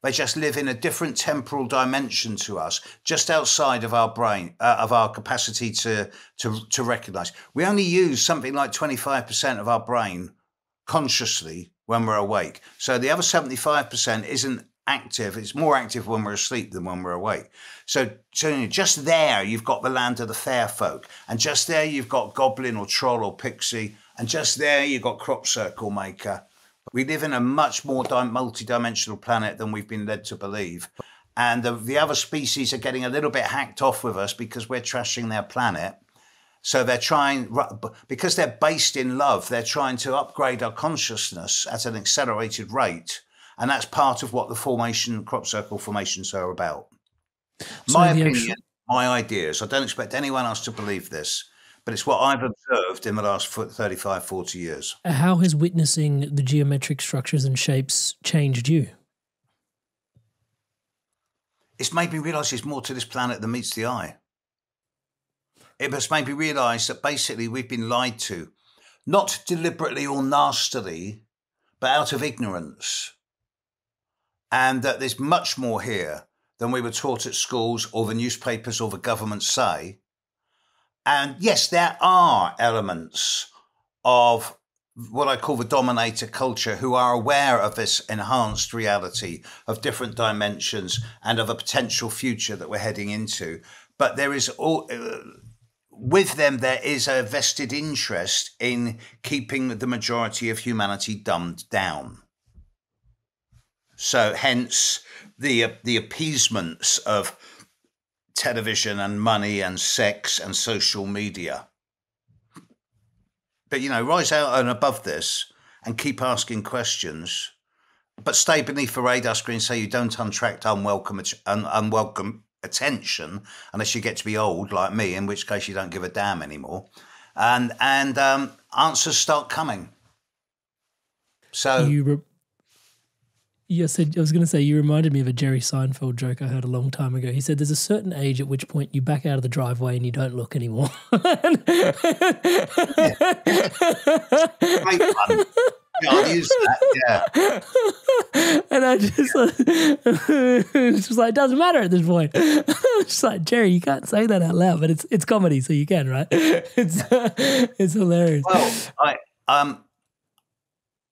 They just live in a different temporal dimension to us, just outside of our brain, of our capacity to recognize. We only use something like 25% of our brain consciously when we're awake. So the other 75% isn't active. It's more active when we're asleep than when we're awake. So just there, you've got the land of the fair folk. And just there, you've got goblin or troll or pixie. And just there, you've got crop circle maker. We live in a much more multi-dimensional planet than we've been led to believe. And the other species are getting a little bit hacked off with us because we're trashing their planet. So they're trying, because they're based in love, they're trying to upgrade our consciousness at an accelerated rate. And that's part of what the crop circle formations are about. My opinion, my ideas. I don't expect anyone else to believe this, but it's what I've observed in the last 35, 40 years. How has witnessing the geometric structures and shapes changed you? It's made me realise there's more to this planet than meets the eye. It has made me realise that basically we've been lied to, not deliberately or nastily, but out of ignorance. And that there's much more here than we were taught at schools or the newspapers or the government say. And yes, there are elements of what I call the dominator culture who are aware of this enhanced reality of different dimensions and of a potential future that we're heading into. But there is with them, there is a vested interest in keeping the majority of humanity dumbed down. So hence the appeasements of television and money and sex and social media. But, rise out and above this and keep asking questions, but stay beneath the radar screen so you don't attract unwelcome attention unless you get to be old like me, in which case you don't give a damn anymore. And answers start coming. So... Yes, I was going to say, you reminded me of a Jerry Seinfeld joke I heard a long time ago. He said there's a certain age at which point you back out of the driveway and you don't look anymore. Great fun. Yeah, I'll use that. Yeah. And I just it's just like, it doesn't matter at this point. I'm just like, Jerry, you can't say that out loud, but it's comedy, so you can, right? It's hilarious. Well,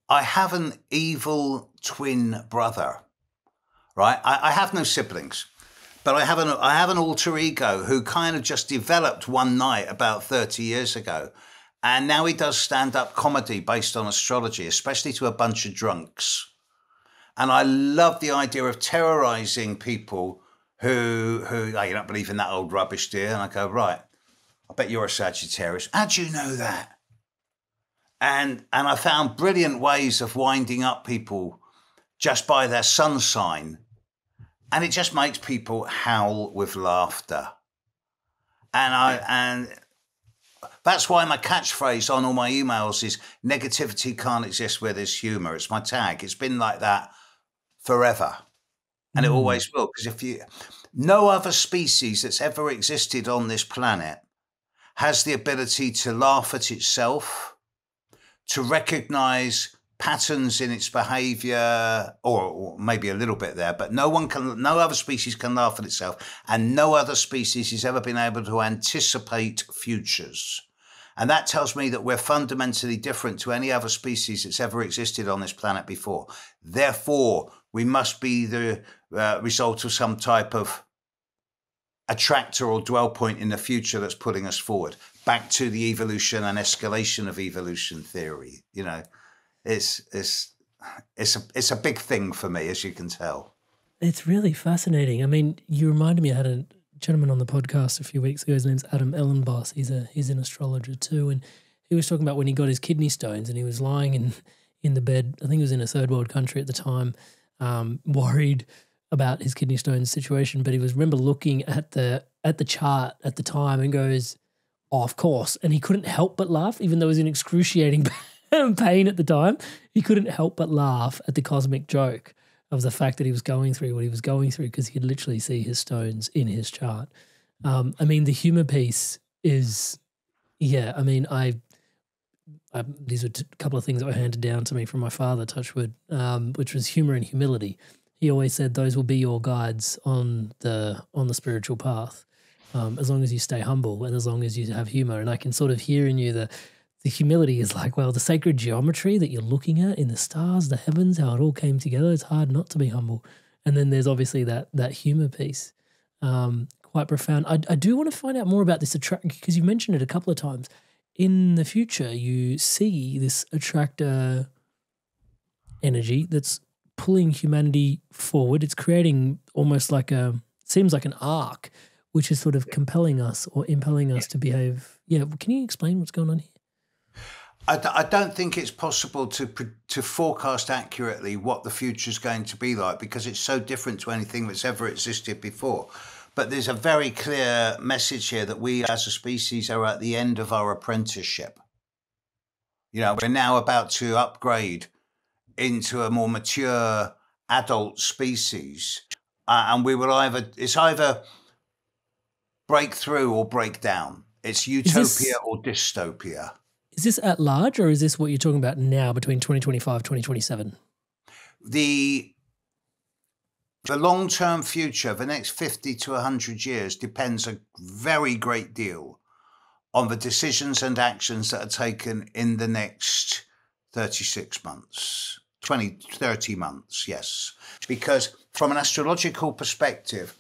I have an evil twin brother, right? I have no siblings, but I have an alter ego who kind of just developed one night about 30 years ago. And now he does stand-up comedy based on astrology, especially to a bunch of drunks. And I love the idea of terrorizing people who you don't believe in that old rubbish, dear. And I go, right, I bet you're a Sagittarius. How do you know that? And I found brilliant ways of winding up people just by their sun sign. And it just makes people howl with laughter. And that's why my catchphrase on all my emails is negativity can't exist where there's humor. It's my tag. It's been like that forever. And it always will. Because no other species that's ever existed on this planet has the ability to laugh at itself, to recognize patterns in its behavior, or maybe a little bit there, but no other species can laugh at itself, and no other species has ever been able to anticipate futures. And that tells me that we're fundamentally different to any other species that's ever existed on this planet before. Therefore, we must be the result of some type of attractor or dwell point in the future that's putting us forward. Back to the evolution and escalation of evolution theory. You know, it's a big thing for me, as you can tell. It's really fascinating. I mean, you reminded me, I had a gentleman on the podcast a few weeks ago. His name's Adam Ellenboss. He's an astrologer too, and he was talking about when he got his kidney stones and he was lying in the bed. I think he was in a third world country at the time, worried about his kidney stones situation. But he was remember looking at the chart at the time and goes, "Oh, of course," and he couldn't help but laugh, even though he was in excruciating pain at the time. He couldn't help but laugh at the cosmic joke of the fact that he was going through what he was going through because he could literally see his stones in his chart. I mean, the humor piece is, yeah, I mean, these are a couple of things that were handed down to me from my father, Touchwood, which was humor and humility. He always said those will be your guides on the spiritual path, as long as you stay humble and as long as you have humor. And I can sort of hear in you the humility is like, well, the sacred geometry that you're looking at in the stars, the heavens, how it all came together. It's hard not to be humble. And then there's obviously that humor piece, quite profound. I do want to find out more about this attraction because you mentioned it a couple of times. In the future, you see this attractor energy that's pulling humanity forward. It's creating almost like seems like an arc, which is sort of compelling us or impelling us to behave. Yeah, can you explain what's going on here? I don't think it's possible to forecast accurately what the future is going to be like because it's so different to anything that's ever existed before. But there's a very clear message here that we as a species are at the end of our apprenticeship. You know, we're now about to upgrade into a more mature adult species. And we will either break through or break down. It's utopia or dystopia. Is this at large or is this what you're talking about now between 2025 2027? The long-term future, the next 50 to 100 years, depends a very great deal on the decisions and actions that are taken in the next 36 months, 30 months, yes. Because from an astrological perspective,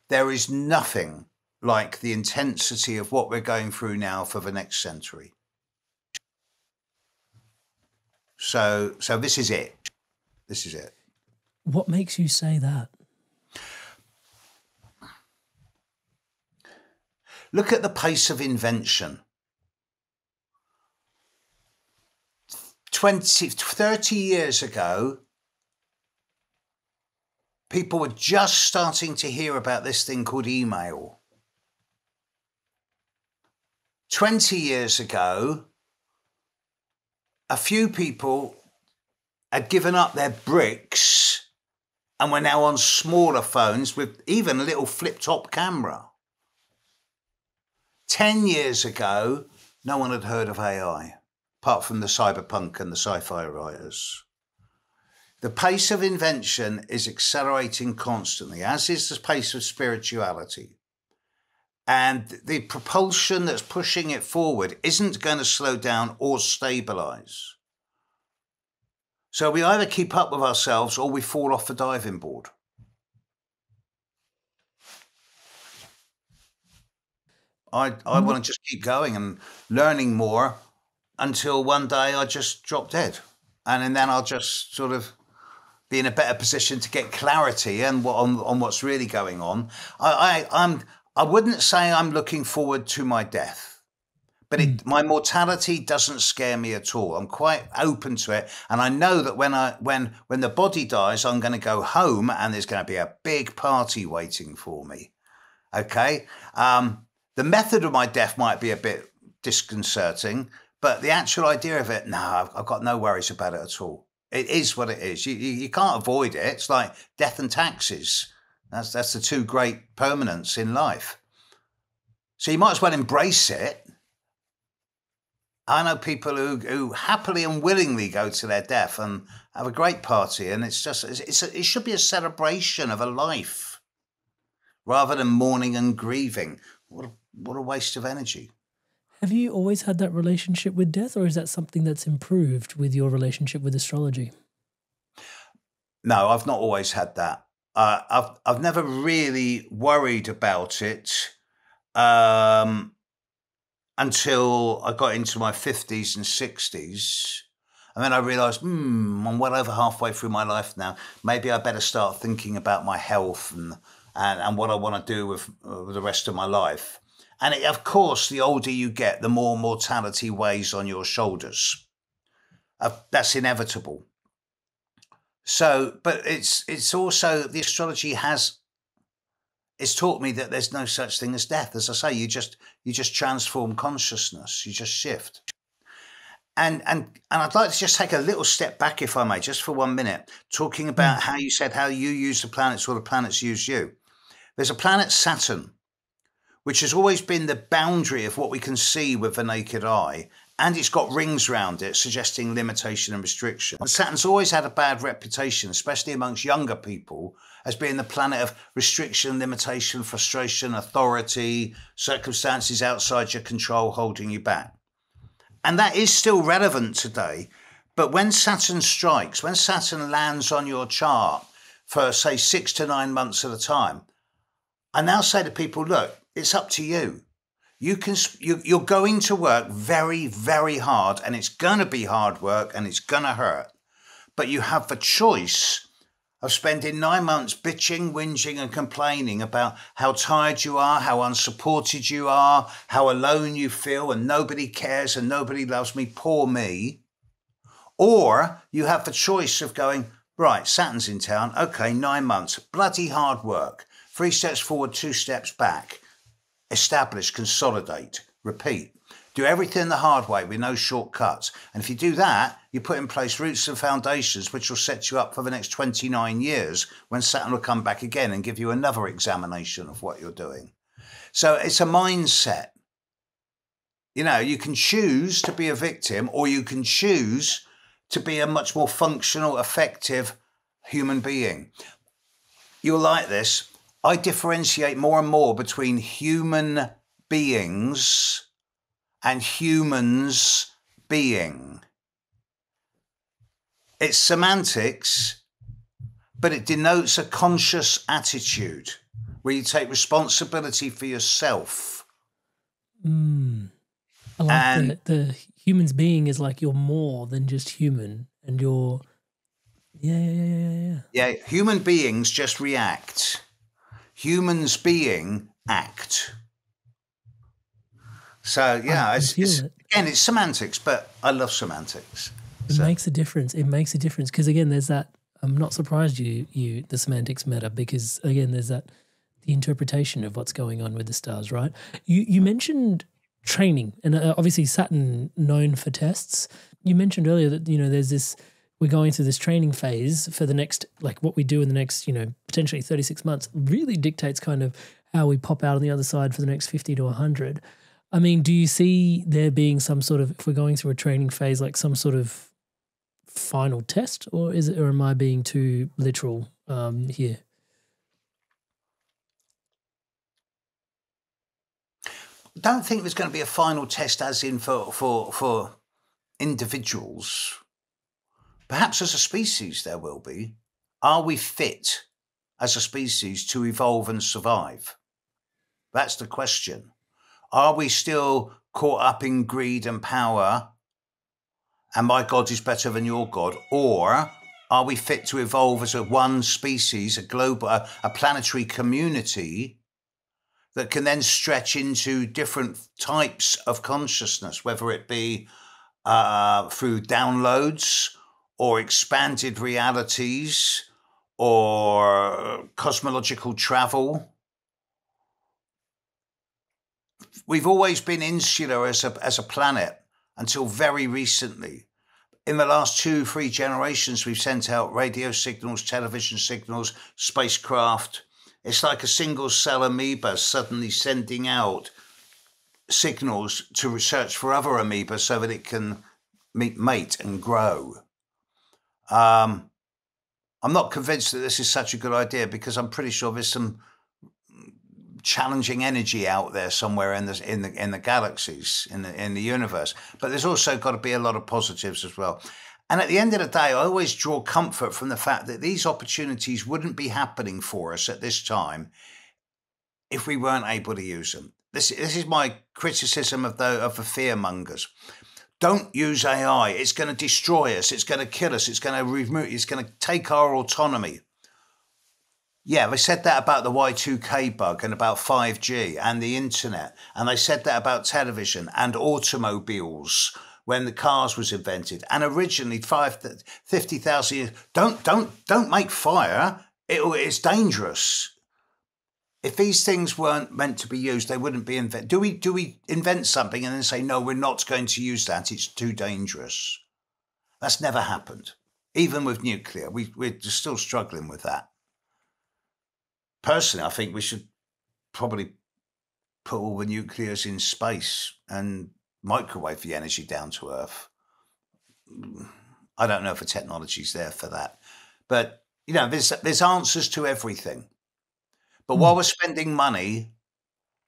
there is nothing like the intensity of what we're going through now for the next century. So this is it. This is it. What makes you say that? Look at the pace of invention. 30 years ago, people were just starting to hear about this thing called email. 20 years ago, a few people had given up their bricks and were now on smaller phones with even a little flip-top camera. 10 years ago, no one had heard of AI. apart from the cyberpunk and the sci-fi writers. The pace of invention is accelerating constantly, as is the pace of spirituality. And the propulsion that's pushing it forward isn't going to slow down or stabilize. So we either keep up with ourselves or we fall off the diving board. I want to just keep going and learning more until one day I just drop dead. And then I'll just sort of be in a better position to get clarity and on what's really going on. I wouldn't say I'm looking forward to my death, but my mortality doesn't scare me at all. I'm quite open to it, and I know that when the body dies, I'm going to go home, and there's going to be a big party waiting for me. Okay, the method of my death might be a bit disconcerting, but the actual idea of it, no, I've got no worries about it at all. It is what it is. You can't avoid it. It's like death and taxes. That's the two great permanents in life. So you might as well embrace it. I know people who happily and willingly go to their death and have a great party, and it should be a celebration of a life rather than mourning and grieving. What a waste of energy. Have you always had that relationship with death, or is that something that's improved with your relationship with astrology? No, I've not always had that. I've never really worried about it until I got into my 50s and 60s. And then I realised, I'm well over halfway through my life now. Maybe I better start thinking about my health and what I want to do with the rest of my life. And of course, the older you get, the more mortality weighs on your shoulders. That's inevitable. So, but it's also, the astrology it's taught me that there's no such thing as death. As I say, you just transform consciousness, you just shift. And I'd like to just take a little step back, if I may, just for 1 minute, talking about how you said how you use the planets or the planets use you. There's a planet, Saturn, which has always been the boundary of what we can see with the naked eye, and it's got rings around it, suggesting limitation and restriction. And Saturn's always had a bad reputation, especially amongst younger people, as being the planet of restriction, limitation, frustration, authority, circumstances outside your control holding you back. And that is still relevant today. But when Saturn strikes, when Saturn lands on your chart for, say, 6 to 9 months at a time, I now say to people, look, it's up to you. You're going to work very, very hard, and it's going to be hard work and it's going to hurt. But you have the choice of spending 9 months bitching, whinging and complaining about how tired you are, how unsupported you are, how alone you feel and nobody cares and nobody loves me, poor me. Or you have the choice of going, right, Saturn's in town, okay, 9 months, bloody hard work, 3 steps forward, 2 steps back. Establish, consolidate, repeat. Do everything the hard way with no shortcuts. And if you do that, you put in place roots and foundations which will set you up for the next 29 years when Saturn will come back again and give you another examination of what you're doing. So it's a mindset. You know, you can choose to be a victim, or you can choose to be a much more functional, effective human being. You'll like this. I differentiate more and more between human beings and humans being. It's semantics, but it denotes a conscious attitude where you take responsibility for yourself. I like the humans being is like you're more than just human, and you're yeah. Human beings just react. Humans being act. So it's semantics, but I love semantics. It makes a difference. It makes a difference because again, there's that. I'm not surprised the semantics matter because again, there's that the interpretation of what's going on with the stars, right? You mentioned training, and obviously Saturn known for tests. You mentioned earlier that there's this. We're going through this training phase for the next, like what we do in the next, potentially 36 months really dictates kind of how we pop out on the other side for the next 50 to 100. I mean, do you see there being some sort of, if we're going through a training phase, like some sort of final test, or am I being too literal here? I don't think there's going to be a final test as in for individuals. Perhaps as a species there will be. Are we fit as a species to evolve and survive? That's the question. Are we still caught up in greed and power, and my God is better than your God? Or are we fit to evolve as a one species, a global, a planetary community that can then stretch into different types of consciousness, whether it be through downloads or expanded realities or cosmological travel? We've always been insular as a planet until very recently. In the last 2-3 generations, we've sent out radio signals, television signals, spacecraft. It's like a single cell amoeba suddenly sending out signals to research for other amoeba so that it can mate and grow. I'm not convinced that this is such a good idea, because I'm pretty sure there's some challenging energy out there somewhere in the galaxies, in the universe. But there's also got to be a lot of positives as well. And at the end of the day, I always draw comfort from the fact that these opportunities wouldn't be happening for us at this time if we weren't able to use them. This is my criticism of the fear mongers. Don't use AI. It's going to destroy us. It's going to kill us. It's going to remove. It's going to take our autonomy. Yeah, they said that about the Y2K bug and about 5G and the internet. And they said that about television and automobiles when the cars was invented. And originally 50,000 years. Don't make fire. It's dangerous. If these things weren't meant to be used, they wouldn't be invented. Do we invent something and then say, no, we're not going to use that, it's too dangerous? That's never happened. Even with nuclear, we're still struggling with that. Personally, I think we should probably put all the nuclears in space and microwave the energy down to Earth. I don't know if the technology's there for that. But, you know, there's answers to everything. But while we're spending money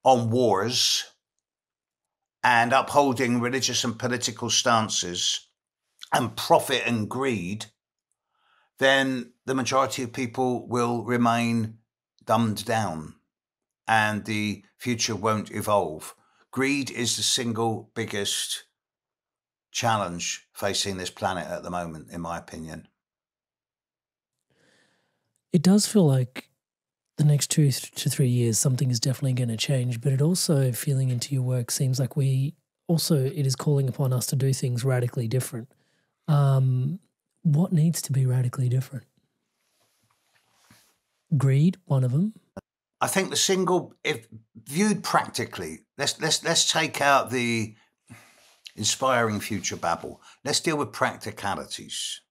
on wars and upholding religious and political stances and profit and greed, then the majority of people will remain dumbed down and the future won't evolve. Greed is the single biggest challenge facing this planet at the moment, in my opinion. It does feel like the next 2 to 3 years, something is definitely going to change, but it also, feeling into your work, seems like it is calling upon us to do things radically different. What needs to be radically different? Greed, one of them. I think if viewed practically, let's take out the inspiring future babble. Let's deal with practicalities.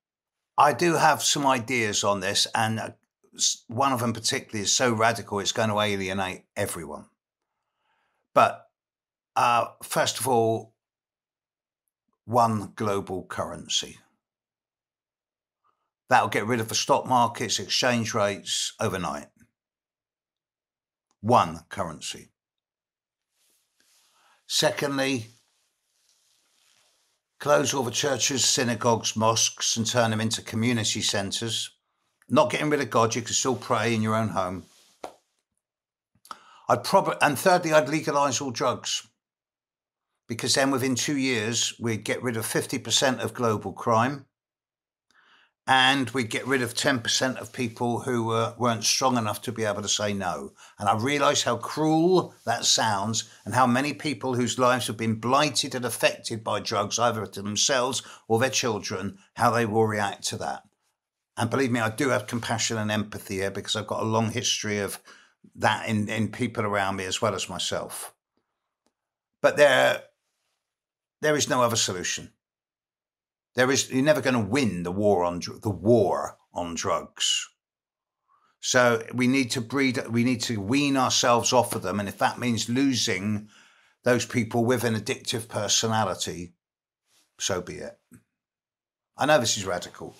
I do have some ideas on this, and one of them particularly is so radical it's going to alienate everyone. But first of all, one global currency. That'll get rid of the stock markets, exchange rates overnight. One currency. Secondly, close all the churches, synagogues, mosques, and turn them into community centres. Not getting rid of God, you can still pray in your own home. And thirdly, I'd legalise all drugs. Because then within 2 years, we'd get rid of 50% of global crime. And we'd get rid of 10% of people who weren't strong enough to be able to say no. And I realise how cruel that sounds, and how many people whose lives have been blighted and affected by drugs, either to themselves or their children, how they will react to that. And believe me, I do have compassion and empathy here, because I've got a long history of that in people around me as well as myself. But there is no other solution. You're never going to win the war on drugs. So we need to wean ourselves off of them. And if that means losing those people with an addictive personality, so be it. I know this is radical,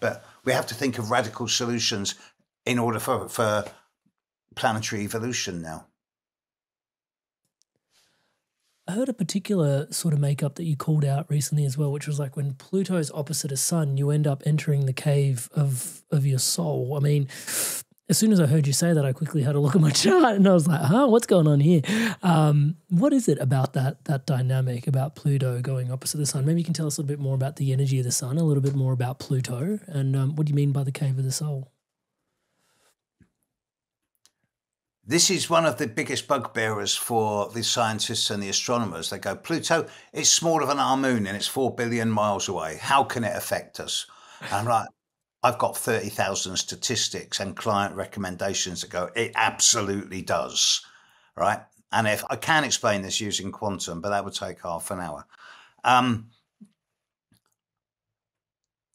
but we have to think of radical solutions in order for planetary evolution now. I heard a particular sort of makeup that you called out recently as well, which was like when Pluto is opposite a sun, you end up entering the cave of your soul. I mean, as soon as I heard you say that, I quickly had a look at my chart and I was like, what's going on here? What is it about that dynamic, about Pluto going opposite the sun? Maybe you can tell us a little bit more about the energy of the sun, a little bit more about Pluto, and what do you mean by the cave of the soul? This is one of the biggest bugbearers for the scientists and the astronomers. They go, Pluto, it's smaller than our moon and it's 4 billion miles away. How can it affect us? And I'm like, I've got 30,000 statistics and client recommendations that go, it absolutely does, right? And if I can explain this using quantum, but that would take half an hour.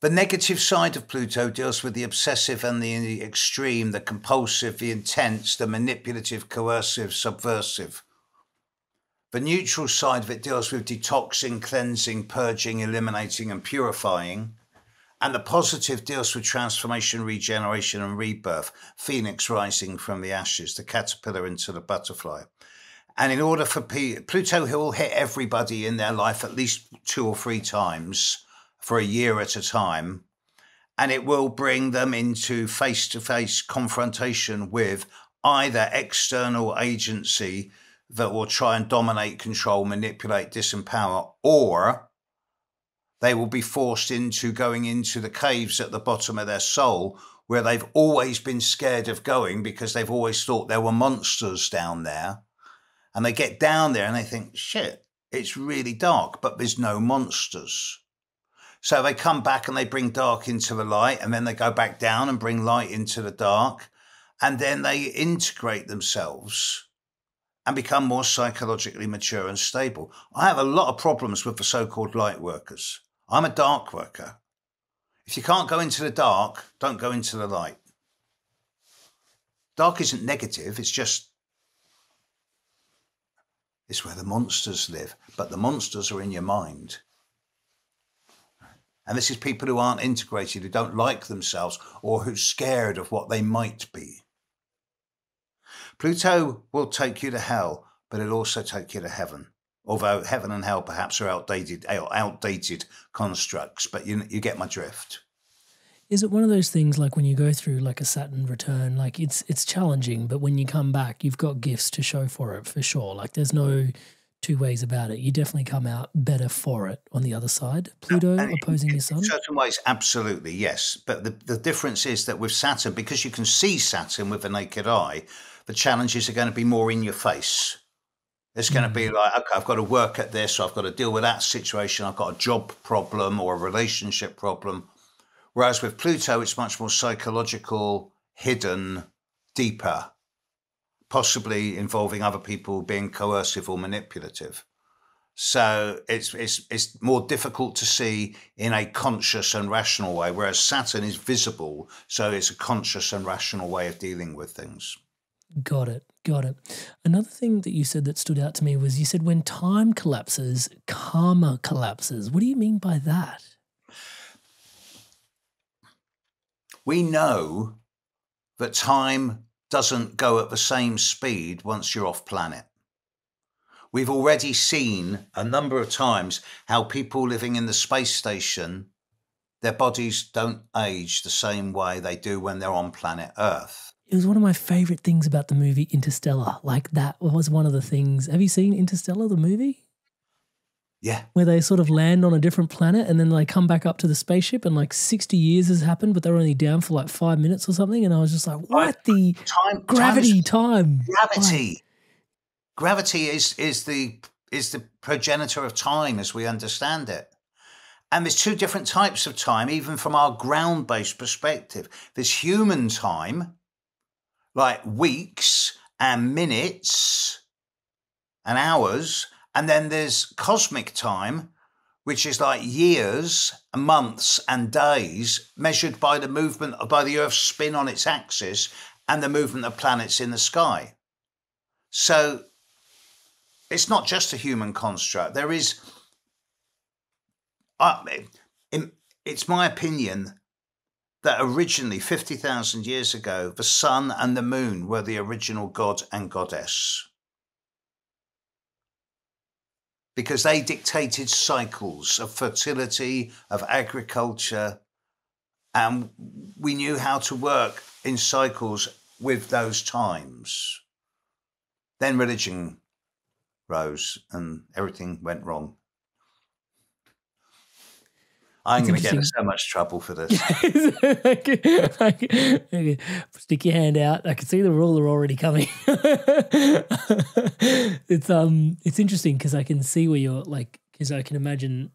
The negative side of Pluto deals with the obsessive and the extreme, the compulsive, the intense, the manipulative, coercive, subversive. The neutral side of it deals with detoxing, cleansing, purging, eliminating, and purifying. And the positive deals with transformation, regeneration, and rebirth. Phoenix rising from the ashes, the caterpillar into the butterfly. And in order for Pluto, he'll hit everybody in their life at least 2 or 3 times for a year at a time, and it will bring them into face-to-face confrontation with either external agency that will try and dominate, control, manipulate, disempower, or they will be forced into going into the caves at the bottom of their soul where they've always been scared of going because they've always thought there were monsters down there. And they get down there and they think, shit, it's really dark, but there's no monsters. So they come back and they bring dark into the light, and then they go back down and bring light into the dark, and then they integrate themselves and become more psychologically mature and stable. I have a lot of problems with the so-called light workers. I'm a dark worker. If you can't go into the dark, don't go into the light. Dark isn't negative, it's where the monsters live, but the monsters are in your mind. And this is people who aren't integrated, who don't like themselves, or who're scared of what they might be. Pluto will take you to hell, but it'll also take you to heaven. Although heaven and hell perhaps are outdated constructs, but you get my drift. Is it one of those things like when you go through like a Saturn return, like it's challenging, but when you come back, you've got gifts to show for it, for sure. Like there's no 2 ways about it. You definitely come out better for it on the other side. Pluto opposing your sun? In certain ways, absolutely, yes. But the difference is that with Saturn, because you can see Saturn with the naked eye, the challenges are going to be more in your face. It's going to be like, okay, I've got to work at this, or I've got to deal with that situation. I've got a job problem or a relationship problem. Whereas with Pluto, it's much more psychological, hidden, deeper, possibly involving other people being coercive or manipulative. So it's more difficult to see in a conscious and rational way, whereas Saturn is visible, so it's a conscious and rational way of dealing with things. Got it. Another thing that you said that stood out to me was you said when time collapses, karma collapses. What do you mean by that? We know that time doesn't go at the same speed once you're off planet. We've already seen a number of times how people living in the space station, their bodies don't age the same way they do when they're on planet Earth. It was one of my favorite things about the movie Interstellar. Like that was one of the things. Have you seen Interstellar, the movie? Yeah. Where they sort of land on a different planet and then they come back up to the spaceship and like 60 years has happened, but they're only down for like 5 minutes or something. And I was just like, what the gravity time? Gravity is the progenitor of time as we understand it. And there's 2 different types of time, even from our ground-based perspective. There's human time, like weeks and minutes and hours. And then there's cosmic time, which is like years, months and days measured by the movement, by the Earth's spin on its axis and the movement of planets in the sky. So it's not just a human construct. There is, it's my opinion that originally, 50,000 years ago, the sun and the moon were the original god and goddess, because they dictated cycles of fertility, of agriculture, and we knew how to work in cycles with those times. Then religion rose and everything went wrong. I'm going to get in so much trouble for this. Okay. Stick your hand out. I can see the ruler already coming. It's interesting because I can see where you're like, because I can imagine,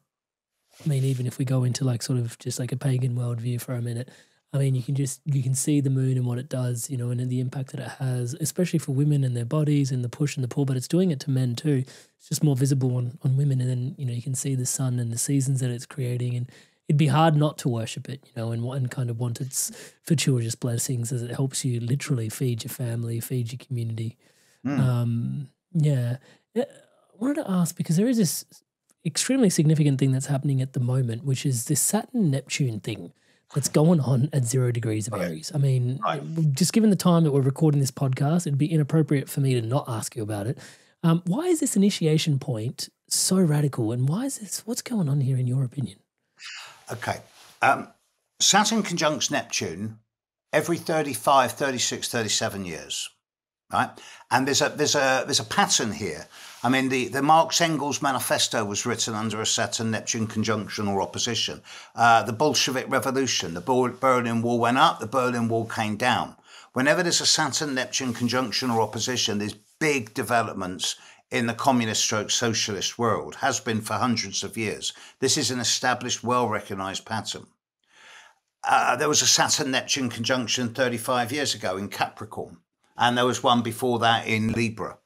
I mean, even if we go into like sort of just like a pagan worldview for a minute, I mean, you can see the moon and what it does, you know, and the impact that it has, especially for women and their bodies and the push and the pull, but it's doing it to men too. It's just more visible on women. And then, you know, you can see the sun and the seasons that it's creating, and it'd be hard not to worship it, you know, and kind of want its fortuitous blessings as it helps you literally feed your family, feed your community. Yeah. I wanted to ask, because there is this extremely significant thing that's happening at the moment, which is this Saturn-Neptune thing that's going on at 0 degrees of Aries. I mean, just given the time that we're recording this podcast, it'd be inappropriate for me to not ask you about it. Why is this initiation point so radical, and why is this? What's going on here in your opinion? Okay. Saturn conjuncts Neptune every 35, 36, 37 years, right? And there's a pattern here. I mean, the Marx Engels manifesto was written under a Saturn-Neptune conjunction or opposition. The Bolshevik Revolution, the Berlin Wall went up, the Berlin Wall came down. Whenever there's a Saturn-Neptune conjunction or opposition, there's big developments in the communist/socialist world, has been for hundreds of years. This is an established, well-recognized pattern. There was a Saturn-Neptune conjunction 35 years ago in Capricorn, and there was one before that in Libra.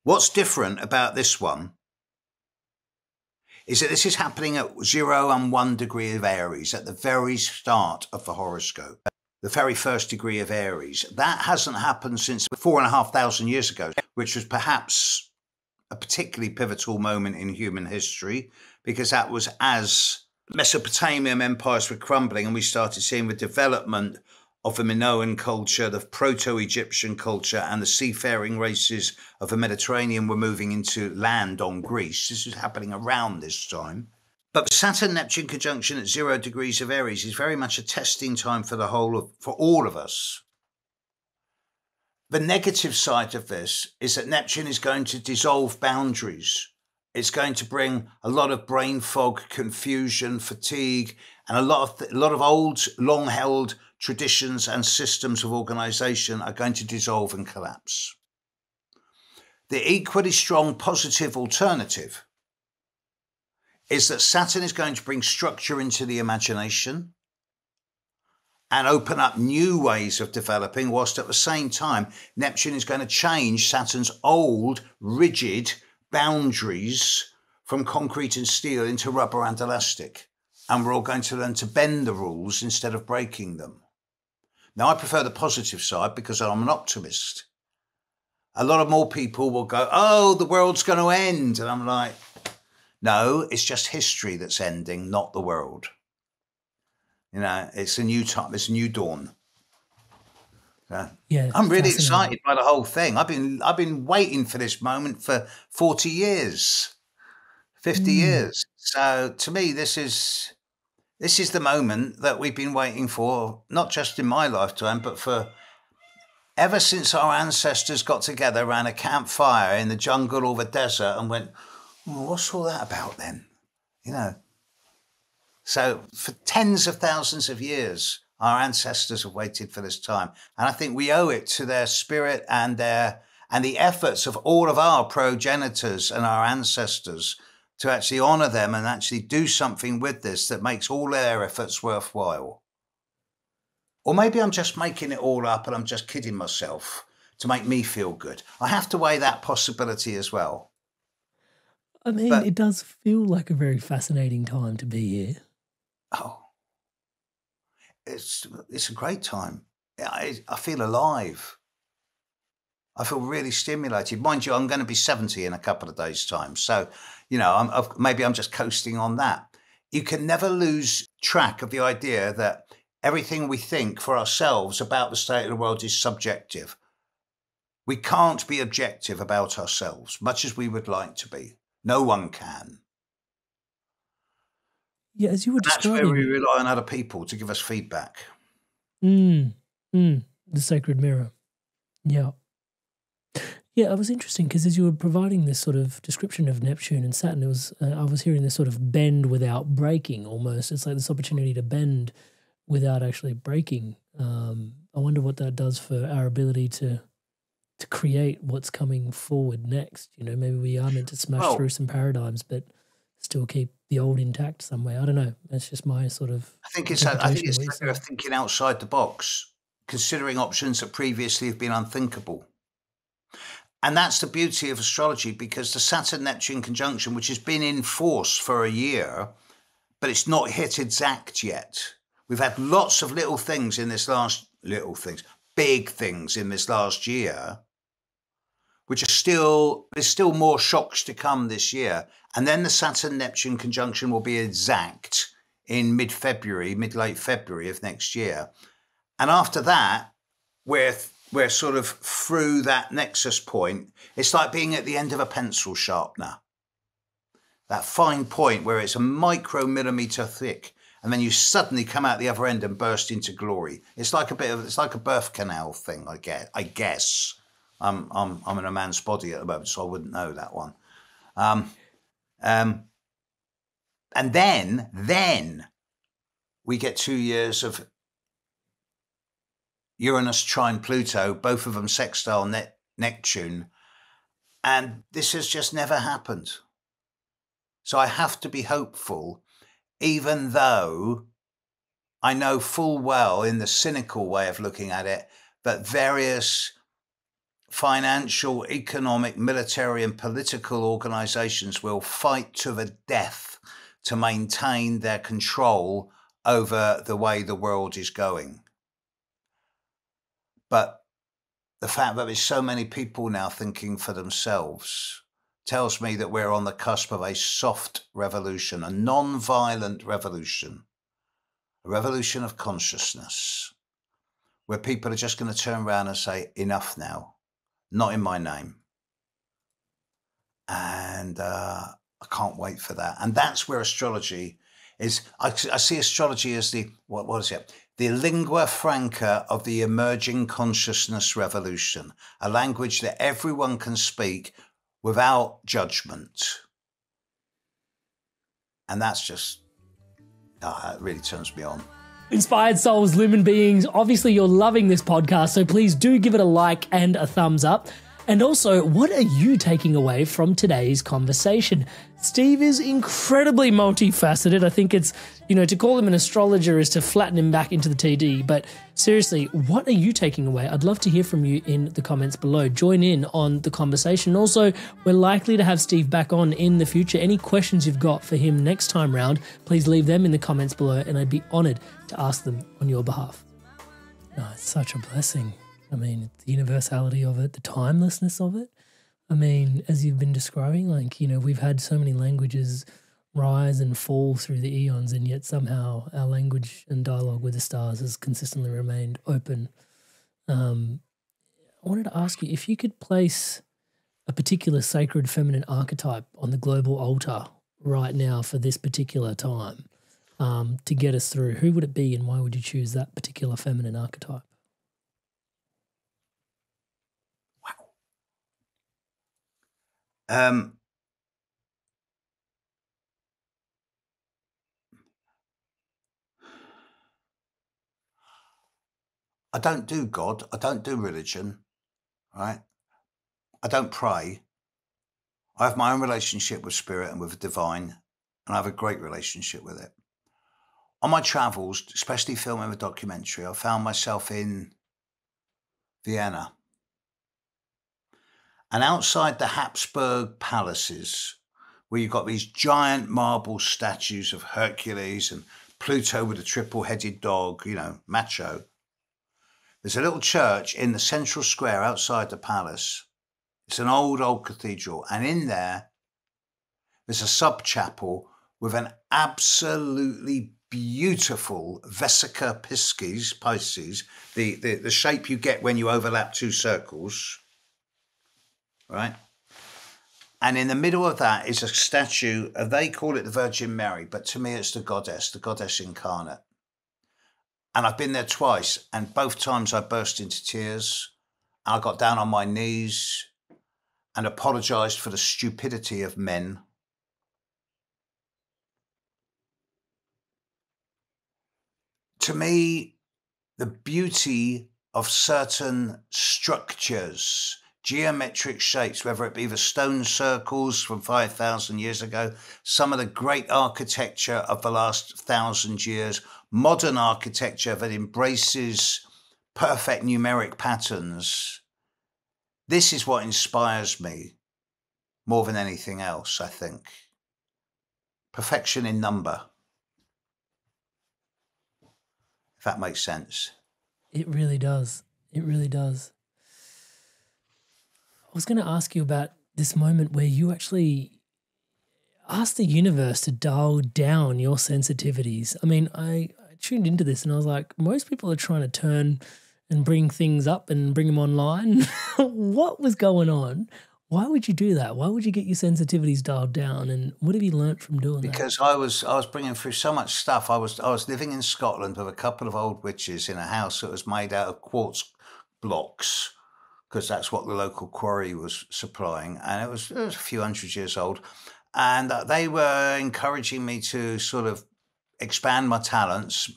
What's different about this one is that this is happening at 0 and 1 degree of Aries at the very start of the horoscope, the very first degree of Aries. That hasn't happened since 4,500 years ago, which was perhaps a particularly pivotal moment in human history, because that was as Mesopotamian empires were crumbling and we started seeing the development of the Minoan culture, the Proto-Egyptian culture, and the seafaring races of the Mediterranean were moving into land on Greece. This was happening around this time. But the Saturn-Neptune conjunction at 0 degrees of Aries is very much a testing time for for all of us. The negative side of this is that Neptune is going to dissolve boundaries. It's going to bring a lot of brain fog, confusion, fatigue, and a lot of old, long-held traditions and systems of organization are going to dissolve and collapse. The equally strong positive alternative is that Saturn is going to bring structure into the imagination and open up new ways of developing, whilst at the same time, Neptune is going to change Saturn's old, rigid boundaries from concrete and steel into rubber and elastic. And we're all going to learn to bend the rules instead of breaking them. Now, I prefer the positive side because I'm an optimist. A lot of more people will go, oh, the world's going to end. And I'm like, no, it's just history that's ending, not the world. You know, it's a new time, it's a new dawn. Yeah, I'm really excited by the whole thing. I've been waiting for this moment for 40 years, 50 years. So to me, this is the moment that we've been waiting for, not just in my lifetime, but for ever since our ancestors got together around a campfire in the jungle or the desert and went, well, what's all that about then? You know. So for tens of thousands of years, our ancestors have waited for this time. And I think we owe it to their spirit and the efforts of all of our progenitors and our ancestors to actually honor them and actually do something with this that makes all their efforts worthwhile. Or maybe I'm just making it all up and I'm just kidding myself to make me feel good. I have to weigh that possibility as well. I mean, it does feel like a very fascinating time to be here. Oh, it's a great time. I feel alive. I feel really stimulated. Mind you, I'm going to be 70 in a couple of days' time. So, you know, maybe I'm just coasting on that. You can never lose track of the idea that everything we think for ourselves about the state of the world is subjective. We can't be objective about ourselves, much as we would like to be. No one can. Yeah, as you were describing, that's where we rely on other people to give us feedback. The sacred mirror. Yeah. Yeah, it was interesting because as you were providing this sort of description of Neptune and Saturn, it was I was hearing this sort of bend without breaking almost. It's like this opportunity to bend without actually breaking. I wonder what that does for our ability to create what's coming forward next. You know, maybe we are meant to smash through some paradigms, but still keep the old intact some way. I don't know. That's just my sort of. I think it's a matter of thinking outside the box, considering options that previously have been unthinkable. And that's the beauty of astrology, because the Saturn-Neptune conjunction, which has been in force for a year, but it's not hit exact yet. We've had lots of big things in this last year, which are there's still more shocks to come this year. And then the Saturn-Neptune conjunction will be exact in late February of next year. And after that, we're sort of through that nexus point. It's like being at the end of a pencil sharpener. That fine point where it's a micromillimeter thick, and then you suddenly come out the other end and burst into glory. It's like a birth canal thing, I guess. I'm in a man's body at the moment, so I wouldn't know that one. And then we get 2 years of Uranus trine Pluto, both of them sextile Neptune, and this has just never happened. So I have to be hopeful, even though I know full well, in the cynical way of looking at it, that various financial, economic, military and political organizations will fight to the death to maintain their control over the way the world is going. But the fact that there's so many people now thinking for themselves tells me that we're on the cusp of a soft revolution, a non-violent revolution, a revolution of consciousness, where people are just going to turn around and say, enough now, not in my name. And I can't wait for that. And that's where astrology is. I see astrology as what is it? The lingua franca of the emerging consciousness revolution, a language that everyone can speak without judgment. And that's just, it really turns me on. Inspired souls, lumen beings, obviously you're loving this podcast, so please do give it a like and a thumbs up. And also, what are you taking away from today's conversation? Steve is incredibly multifaceted. I think it's, to call him an astrologer is to flatten him back into the TD. But seriously, what are you taking away? I'd love to hear from you in the comments below. Join in on the conversation. Also, we're likely to have Steve back on in the future. Any questions you've got for him next time round, please leave them in the comments below, and I'd be honoured to ask them on your behalf. Oh, it's such a blessing. I mean, the universality of it, the timelessness of it. I mean, as you've been describing, we've had so many languages rise and fall through the eons, and yet somehow our language and dialogue with the stars has consistently remained open. I wanted to ask you if you could place a particular sacred feminine archetype on the global altar right now for this particular time to get us through, who would it be and why would you choose that particular feminine archetype? I don't do God. I don't do religion, right? I don't pray. I have my own relationship with spirit and with the divine, and I have a great relationship with it. On my travels, especially filming a documentary, I found myself in Vienna. And outside the Habsburg palaces, where you've got these giant marble statues of Hercules and Pluto with a triple-headed dog, macho, There's a little church in the central square outside the palace. It's an old cathedral. And in there's a sub-chapel with an absolutely beautiful Vesica Pisces, the shape you get when you overlap two circles, right? And in the middle of that is a statue, they call it the Virgin Mary, but to me it's the goddess incarnate. And I've been there twice, and both times I burst into tears. I got down on my knees and apologized for the stupidity of men. To me, the beauty of certain structures, geometric shapes, whether it be the stone circles from 5,000 years ago, some of the great architecture of the last 1,000 years, modern architecture that embraces perfect numeric patterns. This is what inspires me more than anything else, I think. Perfection in number. If that makes sense. It really does. It really does. I was going to ask you about this moment where you actually asked the universe to dial down your sensitivities. I mean, I tuned into this and I was like, most people are trying to turn and bring things up and bring them online. What was going on? Why would you do that? Why would you get your sensitivities dialed down? And what have you learnt from doing that? Because I was bringing through so much stuff. I was living in Scotland with a couple of old witches in a house that was made out of quartz blocks, because that's what the local quarry was supplying. And it was a few hundred years old. And they were encouraging me to sort of expand my talents.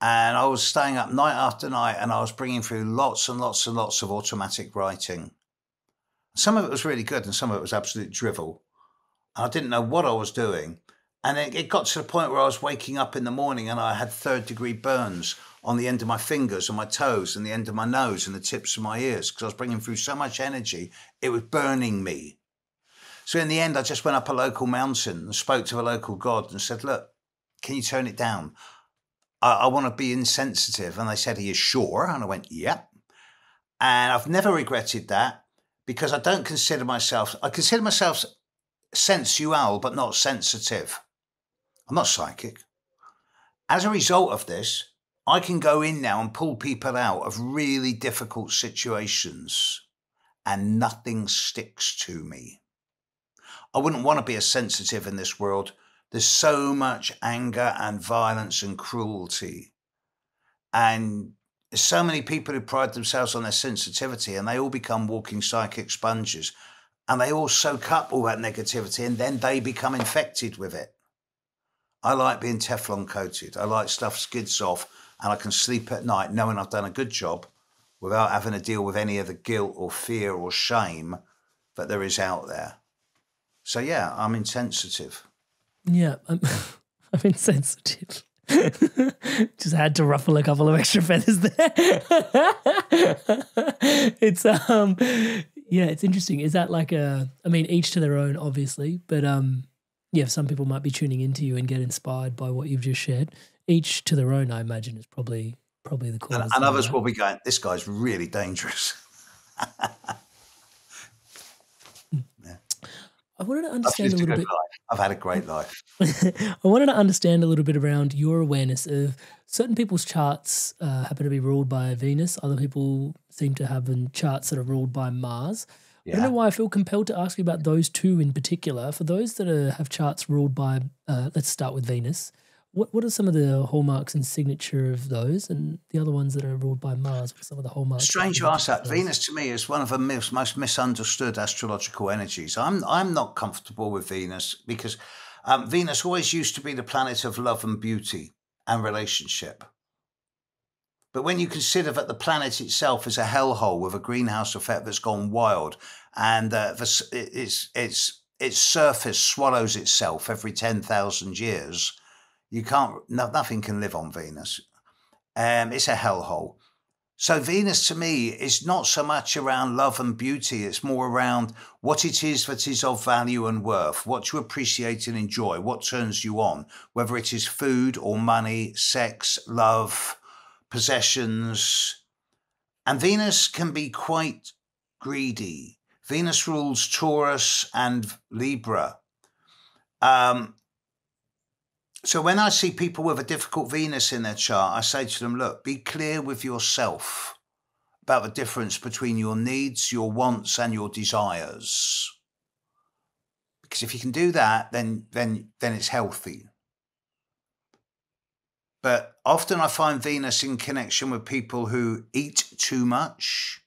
And I was staying up night after night and I was bringing through lots and lots and lots of automatic writing. Some of it was really good and some of it was absolute drivel. I didn't know what I was doing. And it got to the point where I was waking up in the morning and I had 3rd-degree burns on the end of my fingers and my toes and the end of my nose and the tips of my ears because I was bringing through so much energy, it was burning me. So in the end, I just went up a local mountain and spoke to a local god and said, look, can you turn it down? I want to be insensitive. And they said, are you sure? And I went, yep. And I've never regretted that because I consider myself sensual, but not sensitive. I'm not psychic. As a result of this, I can go in now and pull people out of really difficult situations and nothing sticks to me. I wouldn't want to be a sensitive in this world. There's so much anger and violence and cruelty. And there's so many people who pride themselves on their sensitivity and they all become walking psychic sponges and they all soak up all that negativity and then they become infected with it. I like being Teflon coated. I like stuff skids off and I can sleep at night knowing I've done a good job without having to deal with any of the guilt or fear or shame that there is out there. So yeah, I'm insensitive. Yeah, I'm insensitive. Just had to ruffle a couple of extra feathers there. It's yeah, it's interesting. Is that like I mean, each to their own, obviously, but yeah, some people might be tuning into you and get inspired by what you've just shared. Each to their own, I imagine, is probably the cause. And others will be going, this guy's really dangerous. I wanted to understand a little bit. I've had a great life. I wanted to understand a little bit around your awareness of certain people's charts happen to be ruled by Venus. Other people seem to have charts that are ruled by Mars. Yeah. I don't know why I feel compelled to ask you about those two in particular. For those that have charts ruled by, let's start with Venus. What are some of the hallmarks and signature of those, and the other ones that are ruled by Mars? What are some of the hallmarks? Strange you ask that. Venus to me is one of the most misunderstood astrological energies. I'm not comfortable with Venus because Venus always used to be the planet of love and beauty and relationship. But when you consider that the planet itself is a hellhole with a greenhouse effect that's gone wild, and its surface swallows itself every 10,000 years. Nothing can live on Venus. It's a hellhole. So Venus to me is not so much around love and beauty. It's more around what it is that is of value and worth, what you appreciate and enjoy, what turns you on, whether it is food or money, sex, love, possessions, And Venus can be quite greedy. Venus rules Taurus and Libra. So when I see people with a difficult Venus in their chart, I say to them, look, be clear with yourself about the difference between your needs, your wants, and your desires. Because if you can do that, then it's healthy. But often I find Venus in connection with people who eat too much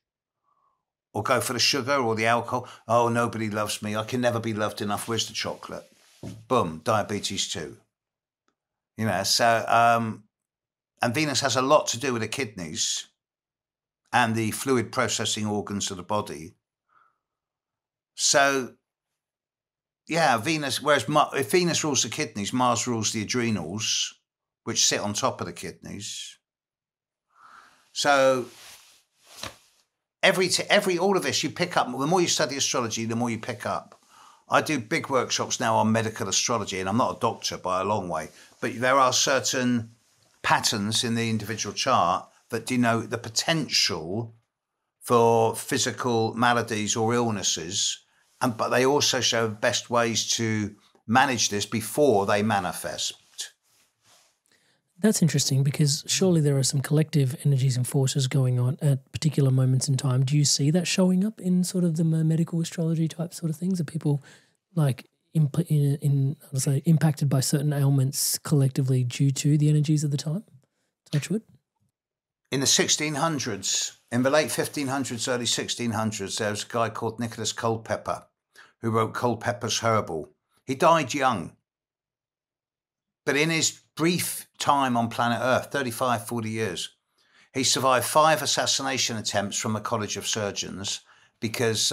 or go for the sugar or the alcohol. Oh, nobody loves me. I can never be loved enough. Where's the chocolate? Boom, diabetes too. You know, so, and Venus has a lot to do with the kidneys and the fluid processing organs of the body. So, yeah, Venus, whereas if Venus rules the kidneys, Mars rules the adrenals, which sit on top of the kidneys. So, all of this you pick up. The more you study astrology, the more you pick up. I do big workshops now on medical astrology, and I'm not a doctor by a long way, but there are certain patterns in the individual chart that denote the potential for physical maladies or illnesses, but they also show best ways to manage this before they manifest. That's interesting, because surely there are some collective energies and forces going on at particular moments in time. Do you see that showing up in sort of the medical astrology type sort of things? Are people like impacted by certain ailments collectively due to the energies of the time? Touch wood. In the 1600s, in the late 1500s, early 1600s, there was a guy called Nicholas Culpeper who wrote Culpeper's Herbal. He died young. But in his brief time on planet Earth, 35, 40 years, he survived 5 assassination attempts from a college of surgeons because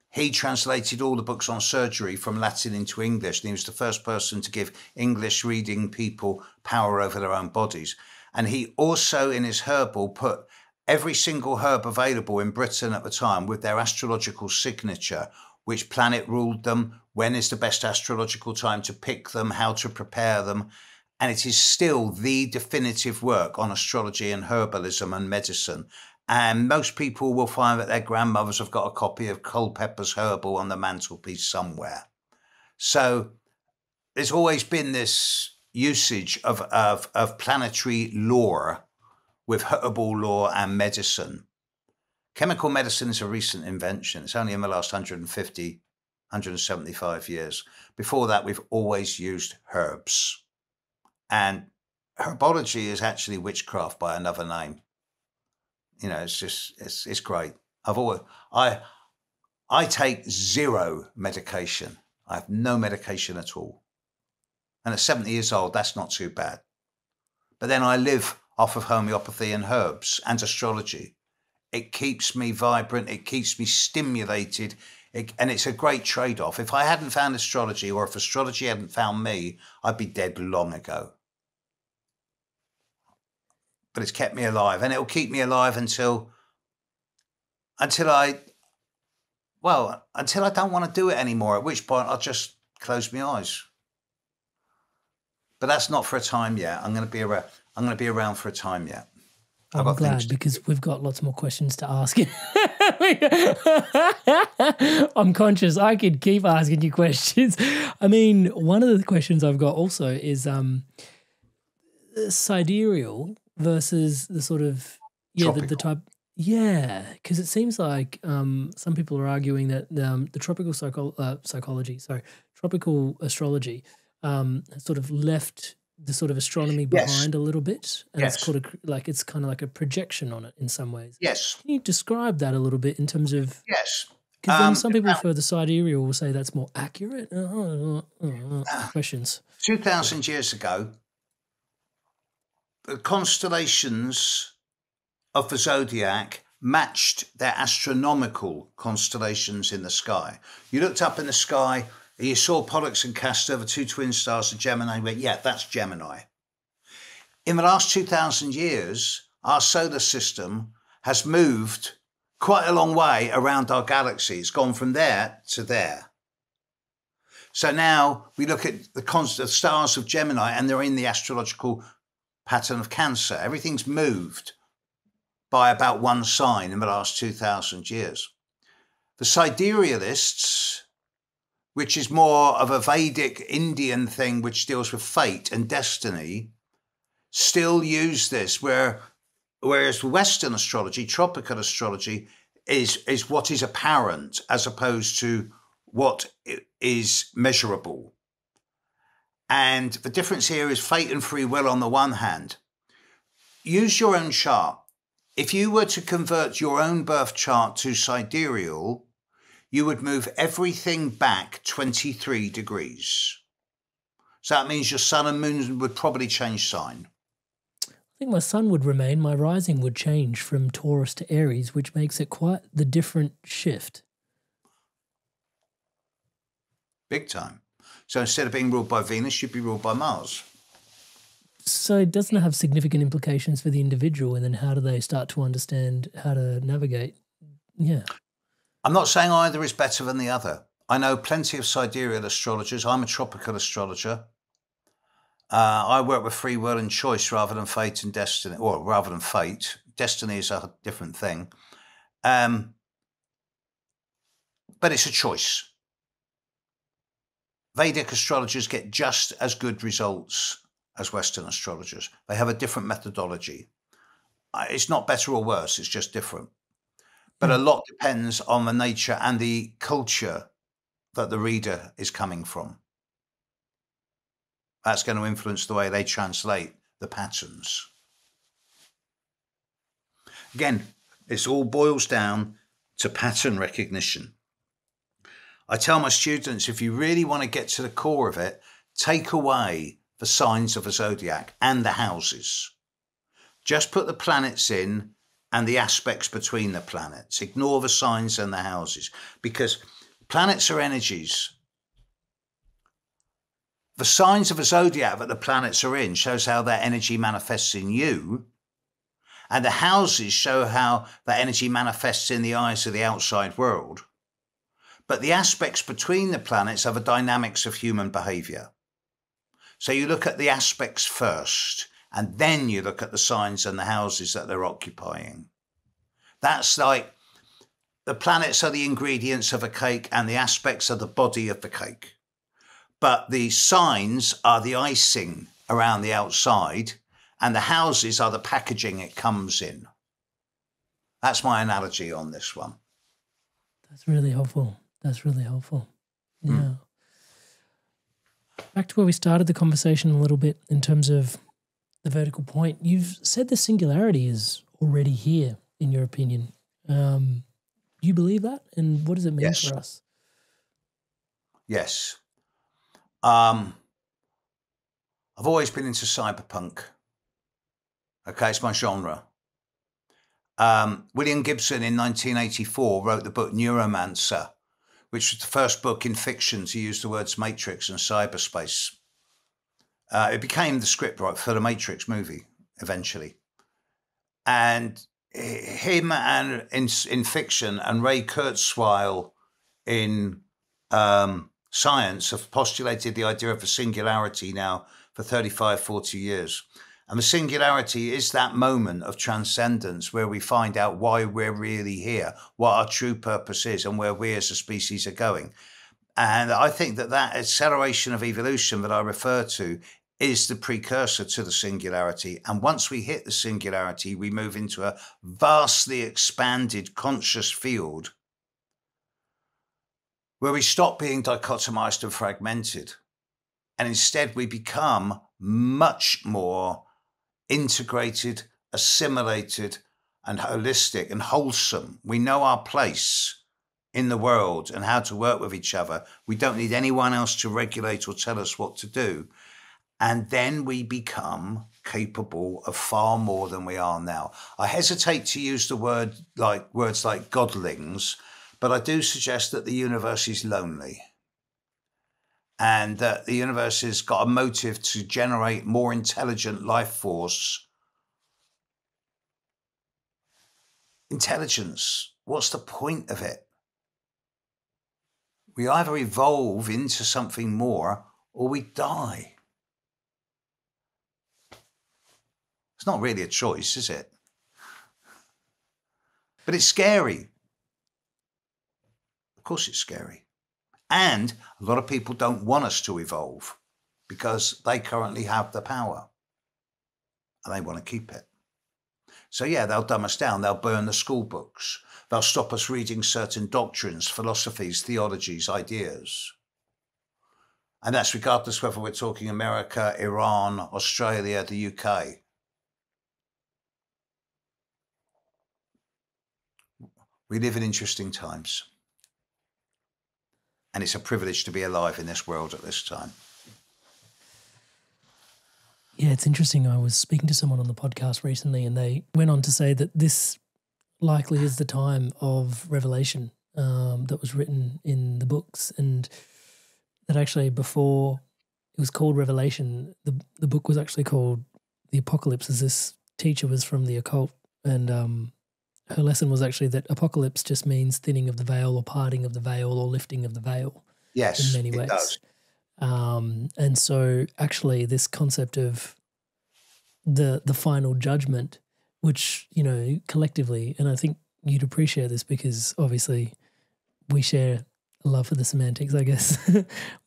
he translated all the books on surgery from Latin into English. And he was the first person to give English reading people power over their own bodies. And he also, in his herbal, put every single herb available in Britain at the time with their astrological signature, which planet ruled them, when is the best astrological time to pick them, how to prepare them. And it is still the definitive work on astrology and herbalism and medicine. And most people will find that their grandmothers have got a copy of Culpeper's Herbal on the mantelpiece somewhere. So there's always been this usage of planetary lore with herbal lore and medicine. Chemical medicine is a recent invention. It's only in the last 150, 175 years. Before that, we've always used herbs. And herbology is actually witchcraft by another name. You know, it's great. I take 0 medication. I have no medication at all. And at 70 years old, that's not too bad. But then I live off of homeopathy and herbs and astrology. It keeps me vibrant. It keeps me stimulated. And it's a great trade-off. If I hadn't found astrology, or if astrology hadn't found me, I'd be dead long ago. But it's kept me alive, and it'll keep me alive until I don't want to do it anymore, at which point I'll just close my eyes. But that's not for a time yet. I'm going to be around for a time yet. I'm glad, because we've got lots more questions to ask. I'm conscious I could keep asking you questions. I mean, one of the questions I've got also is sidereal versus the sort of the type. Yeah, because it seems like some people are arguing that the tropical tropical astrology has sort of left the sort of astronomy behind a little bit, and it's called it's kind of like a projection on it in some ways. Yes. Can you describe that a little bit in terms of? Yes. Because then some people for the sidereal will say that's more accurate. Questions. 2,000 years ago, the constellations of the zodiac matched their astronomical constellations in the sky. You looked up in the sky, you saw Pollux and Castor, the 2 twin stars of Gemini. You went, yeah, that's Gemini. In the last 2,000 years, our solar system has moved quite a long way around our galaxy. It's gone from there to there. So now we look at the stars of Gemini, and they're in the astrological pattern of Cancer. Everything's moved. by about one sign in the last 2,000 years. The Siderealists, which is more of a Vedic Indian thing which deals with fate and destiny, still use this, whereas Western astrology, tropical astrology, is what is apparent as opposed to what is measurable. And the difference here is fate and free will on the one hand. Use your own chart. If you were to convert your own birth chart to sidereal, you would move everything back 23 degrees. So that means your sun and moon would probably change sign. I think my sun would remain, my rising would change from Taurus to Aries, which makes it quite the different shift. Big time. So instead of being ruled by Venus, you'd be ruled by Mars. So it doesn't have significant implications for the individual, and then how do they start to understand how to navigate? Yeah. I'm not saying either is better than the other. I know plenty of sidereal astrologers. I'm a tropical astrologer. I work with free will and choice rather than fate and destiny, or rather than fate. Destiny is a different thing. But it's a choice. Vedic astrologers get just as good results as Western astrologers. They have a different methodology. It's not better or worse, it's just different. But a lot depends on the nature and the culture that the reader is coming from. That's going to influence the way they translate the patterns. Again, this all boils down to pattern recognition. I tell my students, if you really want to get to the core of it, take away the signs of the zodiac and the houses. Just put the planets in and the aspects between the planets. Ignore the signs and the houses, because planets are energies. The signs of the zodiac that the planets are in shows how that energy manifests in you, and the houses show how that energy manifests in the eyes of the outside world. But the aspects between the planets are the dynamics of human behavior. So you look at the aspects first, and then you look at the signs and the houses that they're occupying. That's like the planets are the ingredients of a cake and the aspects are the body of the cake. But the signs are the icing around the outside, and the houses are the packaging it comes in. That's my analogy on this one. That's really helpful. That's really helpful. Yeah. Back to where we started the conversation a little bit in terms of the vertical point. You've said the singularity is already here, in your opinion. Do you believe that? And what does it mean for us? Yes. I've always been into cyberpunk. Okay, it's my genre. William Gibson in 1984 wrote the book Neuromancer, which was the first book in fiction to use the words matrix and cyberspace. It became the script for the Matrix movie eventually. And him and in fiction and Ray Kurzweil in science have postulated the idea of the singularity now for 35, 40 years. And the singularity is that moment of transcendence where we find out why we're really here, what our true purpose is, and where we as a species are going. And I think that that acceleration of evolution that I refer to is the precursor to the singularity. And once we hit the singularity, we move into a vastly expanded conscious field where we stop being dichotomized and fragmented. And instead we become much more integrated, assimilated, and holistic and wholesome. We know our place in the world and how to work with each other. We don't need anyone else to regulate or tell us what to do. And then we become capable of far more than we are now. I hesitate to use the words like godlings, but I do suggest that the universe is lonely and that the universe has got a motive to generate more intelligent life force. Intelligence, what's the point of it? We either evolve into something more or we die. It's not really a choice, is it? But it's scary. Of course it's scary. And a lot of people don't want us to evolve because they currently have the power and they want to keep it. So yeah, they'll dumb us down. They'll burn the school books. They'll stop us reading certain doctrines, philosophies, theologies, ideas. And that's regardless whether we're talking America, Iran, Australia, the UK. We live in interesting times. And it's a privilege to be alive in this world at this time. Yeah, it's interesting. I was speaking to someone on the podcast recently and they went on to say that this likely is the time of revelation that was written in the books, and that actually before it was called Revelation, the book was actually called The Apocalypse, as this teacher was from the occult, and her lesson was actually that apocalypse just means thinning of the veil or parting of the veil or lifting of the veil. Yes, in many ways. It does. And so actually this concept of the final judgment, which, you know, collectively, and I think you'd appreciate this because obviously we share a love for the semantics, I guess,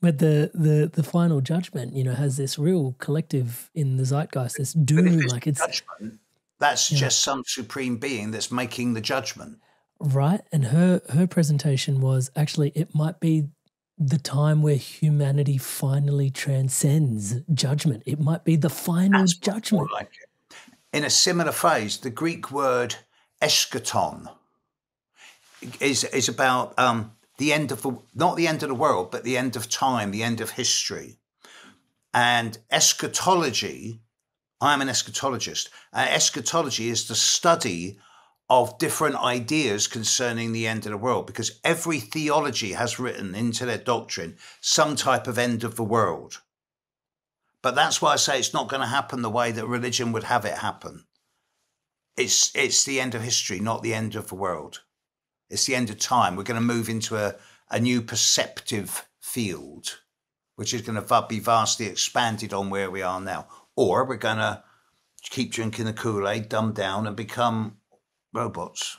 but the final judgment, you know, has this real collective in the zeitgeist, this doom, like it's judgment. That's just some supreme being that's making the judgment. Right. And her presentation was actually it might be the time where humanity finally transcends judgment. It might be the final judgment. Like it. In a similar phrase, the Greek word eschaton is about the end of not the end of the world, but the end of time, the end of history. And eschatology, I am an eschatologist. Eschatology is the study of different ideas concerning the end of the world, because every theology has written into their doctrine some type of end of the world. But that's why I say it's not going to happen the way that religion would have it happen. It's the end of history, not the end of the world. It's the end of time. We're going to move into a new perceptive field, which is going to be vastly expanded on where we are now. Or we're going to keep drinking the Kool-Aid, dumb down, and become robots.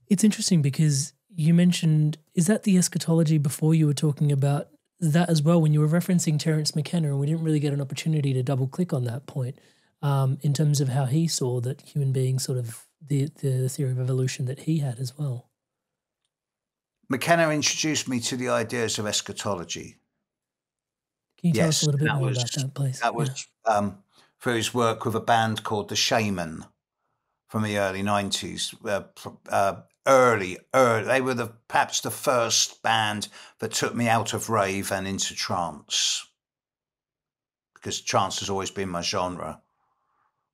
It's interesting because you mentioned, is that the eschatology before you were talking about that as well when you were referencing Terrence McKenna, and we didn't really get an opportunity to double click on that point in terms of how he saw that human beings sort of the theory of evolution that he had as well. McKenna introduced me to the ideas of eschatology. Can you tell us a little bit more about that, please? That was through his work with a band called The Shaman from the early 90s. They were perhaps the first band that took me out of rave and into trance, because trance has always been my genre.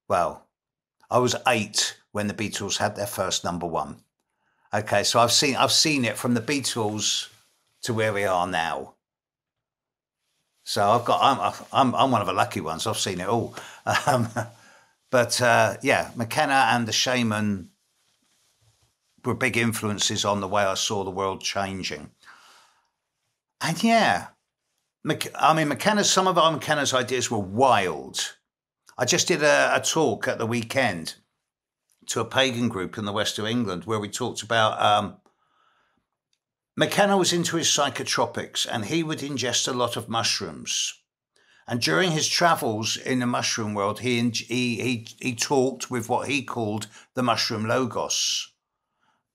Well, I was 8 when the Beatles had their first #1. Okay, so I've seen it from the Beatles to where we are now. So I'm one of the lucky ones. I've seen it all. Yeah, McKenna and The Shaman were big influences on the way I saw the world changing. And yeah, some of McKenna's ideas were wild. I just did a talk at the weekend to a pagan group in the west of England where we talked about McKenna was into his psychotropics and he would ingest a lot of mushrooms. And during his travels in the mushroom world, he talked with what he called the mushroom logos.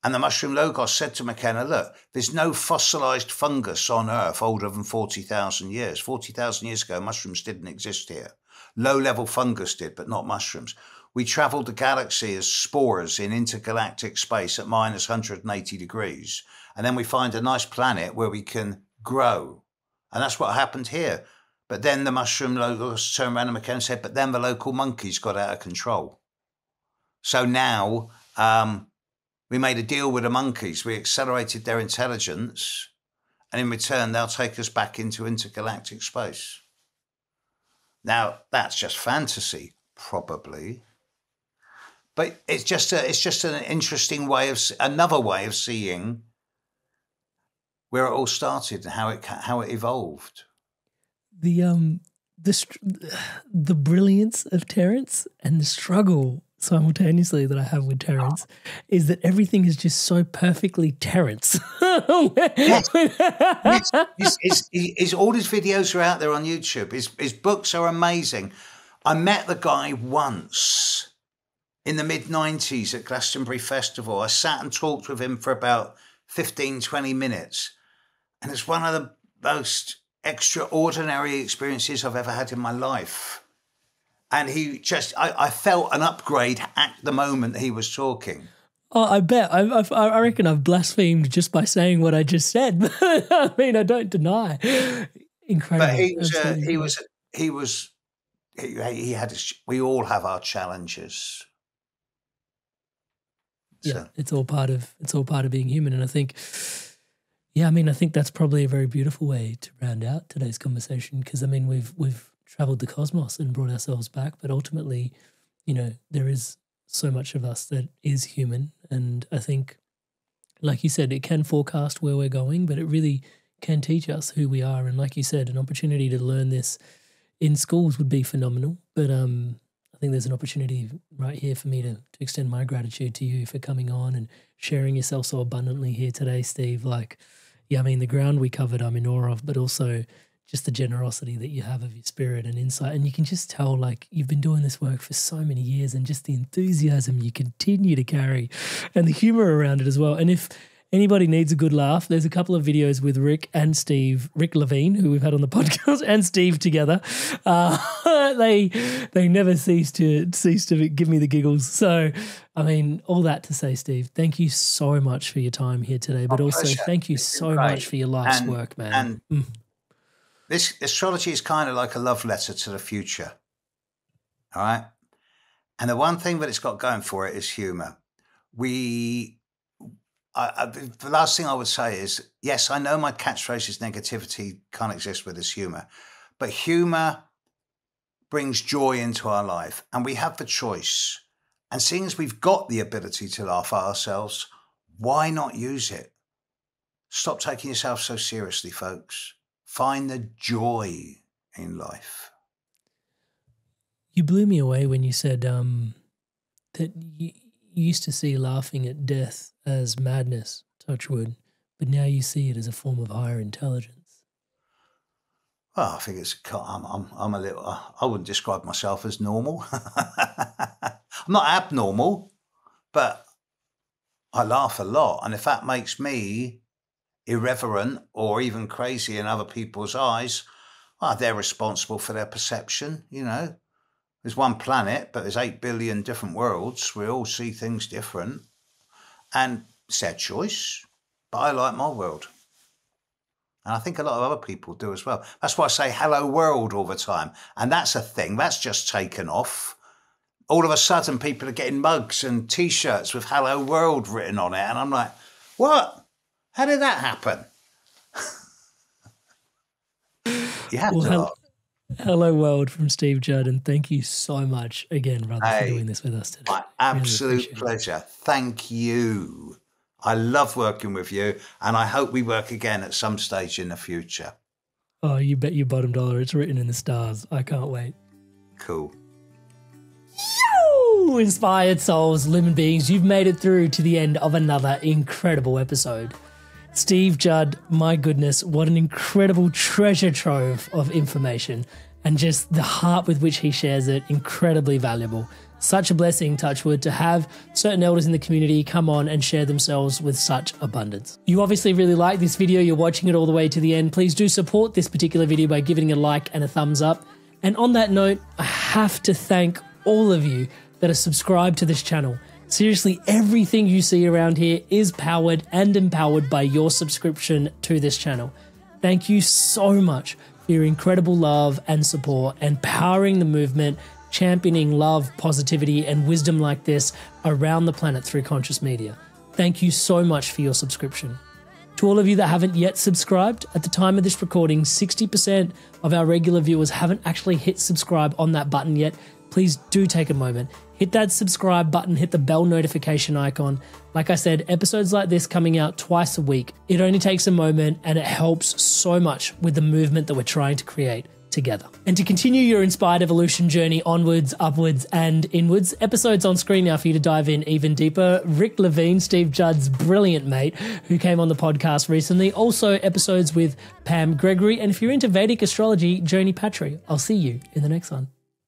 And the mushroom logos said to McKenna, look, there's no fossilized fungus on Earth older than 40,000 years. 40,000 years ago, mushrooms didn't exist here. Low-level fungus did, but not mushrooms. We traveled the galaxy as spores in intergalactic space at minus 180 degrees. And then we find a nice planet where we can grow. And that's what happened here. But then the mushroom logos turned around and McKenna said, but then the local monkeys got out of control. So now we made a deal with the monkeys. We accelerated their intelligence. And in return, they'll take us back into intergalactic space. Now, that's just fantasy, probably. But it's just an interesting another way of seeing where it all started and how it evolved. The brilliance of Terrence and the struggle simultaneously that I have with Terrence is that everything is just so perfectly Terrence. Yes. All his videos are out there on YouTube. His books are amazing. I met the guy once in the mid-90s at Glastonbury Festival. I sat and talked with him for about 15, 20 minutes. And it's one of the most extraordinary experiences I've ever had in my life. And I felt an upgrade at the moment he was talking. Oh, I bet. I reckon I've blasphemed just by saying what I just said. I mean, I don't deny. Incredible. But we all have our challenges. Yeah, So. it's all part of being human. And I think, I think that's probably a very beautiful way to round out today's conversation, because I mean, we've traveled the cosmos and brought ourselves back, but ultimately, there is so much of us that is human. And I think, like you said, it can forecast where we're going, but it really can teach us who we are. And like you said, an opportunity to learn this in schools would be phenomenal. But I think there's an opportunity right here for me to extend my gratitude to you for coming on and sharing yourself so abundantly here today, Steve. The ground we covered I'm in awe of, but also just the generosity that you have of your spirit and insight. And you can just tell, you've been doing this work for so many years, and just the enthusiasm you continue to carry and the humor around it as well. And if anybody needs a good laugh, there's a couple of videos with Rick and Steve, Rick Levine, who we've had on the podcast, and Steve together. They never cease to give me the giggles. So, I mean, all that to say, Steve, thank you so much for your time here today, but also thank you so much for your life's work, man. And this astrology is kind of like a love letter to the future. All right? And the one thing that it's got going for it is humor. The last thing I would say is, yes, I know my catchphrase is negativity can't exist with this humor, but humor brings joy into our life, and we have the choice. And seeing as we've got the ability to laugh at ourselves, why not use it? Stop taking yourself so seriously, folks. Find the joy in life. You blew me away when you said that you used to see laughing at death as madness, touch wood, but now you see it as a form of higher intelligence. Well, I think I'm a little, I wouldn't describe myself as normal. I'm not abnormal, but I laugh a lot. And if that makes me irreverent or even crazy in other people's eyes, well, they're responsible for their perception. There's one planet, but there's 8 billion different worlds. We all see things different. And it's their choice, but I like my world. And I think a lot of other people do as well. That's why I say hello world all the time. And that's a thing. That's just taken off. All of a sudden, people are getting mugs and T-shirts with hello world written on it. And I'm like, what? How did that happen? You have to laugh. Hello world from Steve Judd, and thank you so much again, brother, for doing this with us today. My absolute pleasure. Thank you. I love working with you, and I hope we work again at some stage in the future. Oh, you bet your bottom dollar. It's written in the stars. I can't wait. Cool. Yo! Inspired souls, living beings, you've made it through to the end of another incredible episode. Steve Judd, my goodness, what an incredible treasure trove of information, and just the heart with which he shares it, incredibly valuable. Such a blessing, touchwood, to have certain elders in the community come on and share themselves with such abundance. You obviously really like this video, you're watching it all the way to the end. Please do support this particular video by giving it a like and a thumbs up. And on that note, I have to thank all of you that are subscribed to this channel. Seriously, everything you see around here is powered and empowered by your subscription to this channel. Thank you so much for your incredible love and support, and powering the movement, championing love, positivity, and wisdom like this around the planet through conscious media. Thank you so much for your subscription. To all of you that haven't yet subscribed, at the time of this recording, 60% of our regular viewers haven't actually hit subscribe on that button yet. Please do take a moment. Hit that subscribe button, hit the bell notification icon. Like I said, episodes like this coming out twice a week. It only takes a moment, and it helps so much with the movement that we're trying to create. together. And to continue your inspired evolution journey onwards, upwards, and inwards, episodes on screen now for you to dive in even deeper. Rick Levine, Steve Judd's brilliant mate, who came on the podcast recently. Also episodes with Pam Gregory. And if you're into Vedic astrology, Joni Patry. I'll see you in the next one.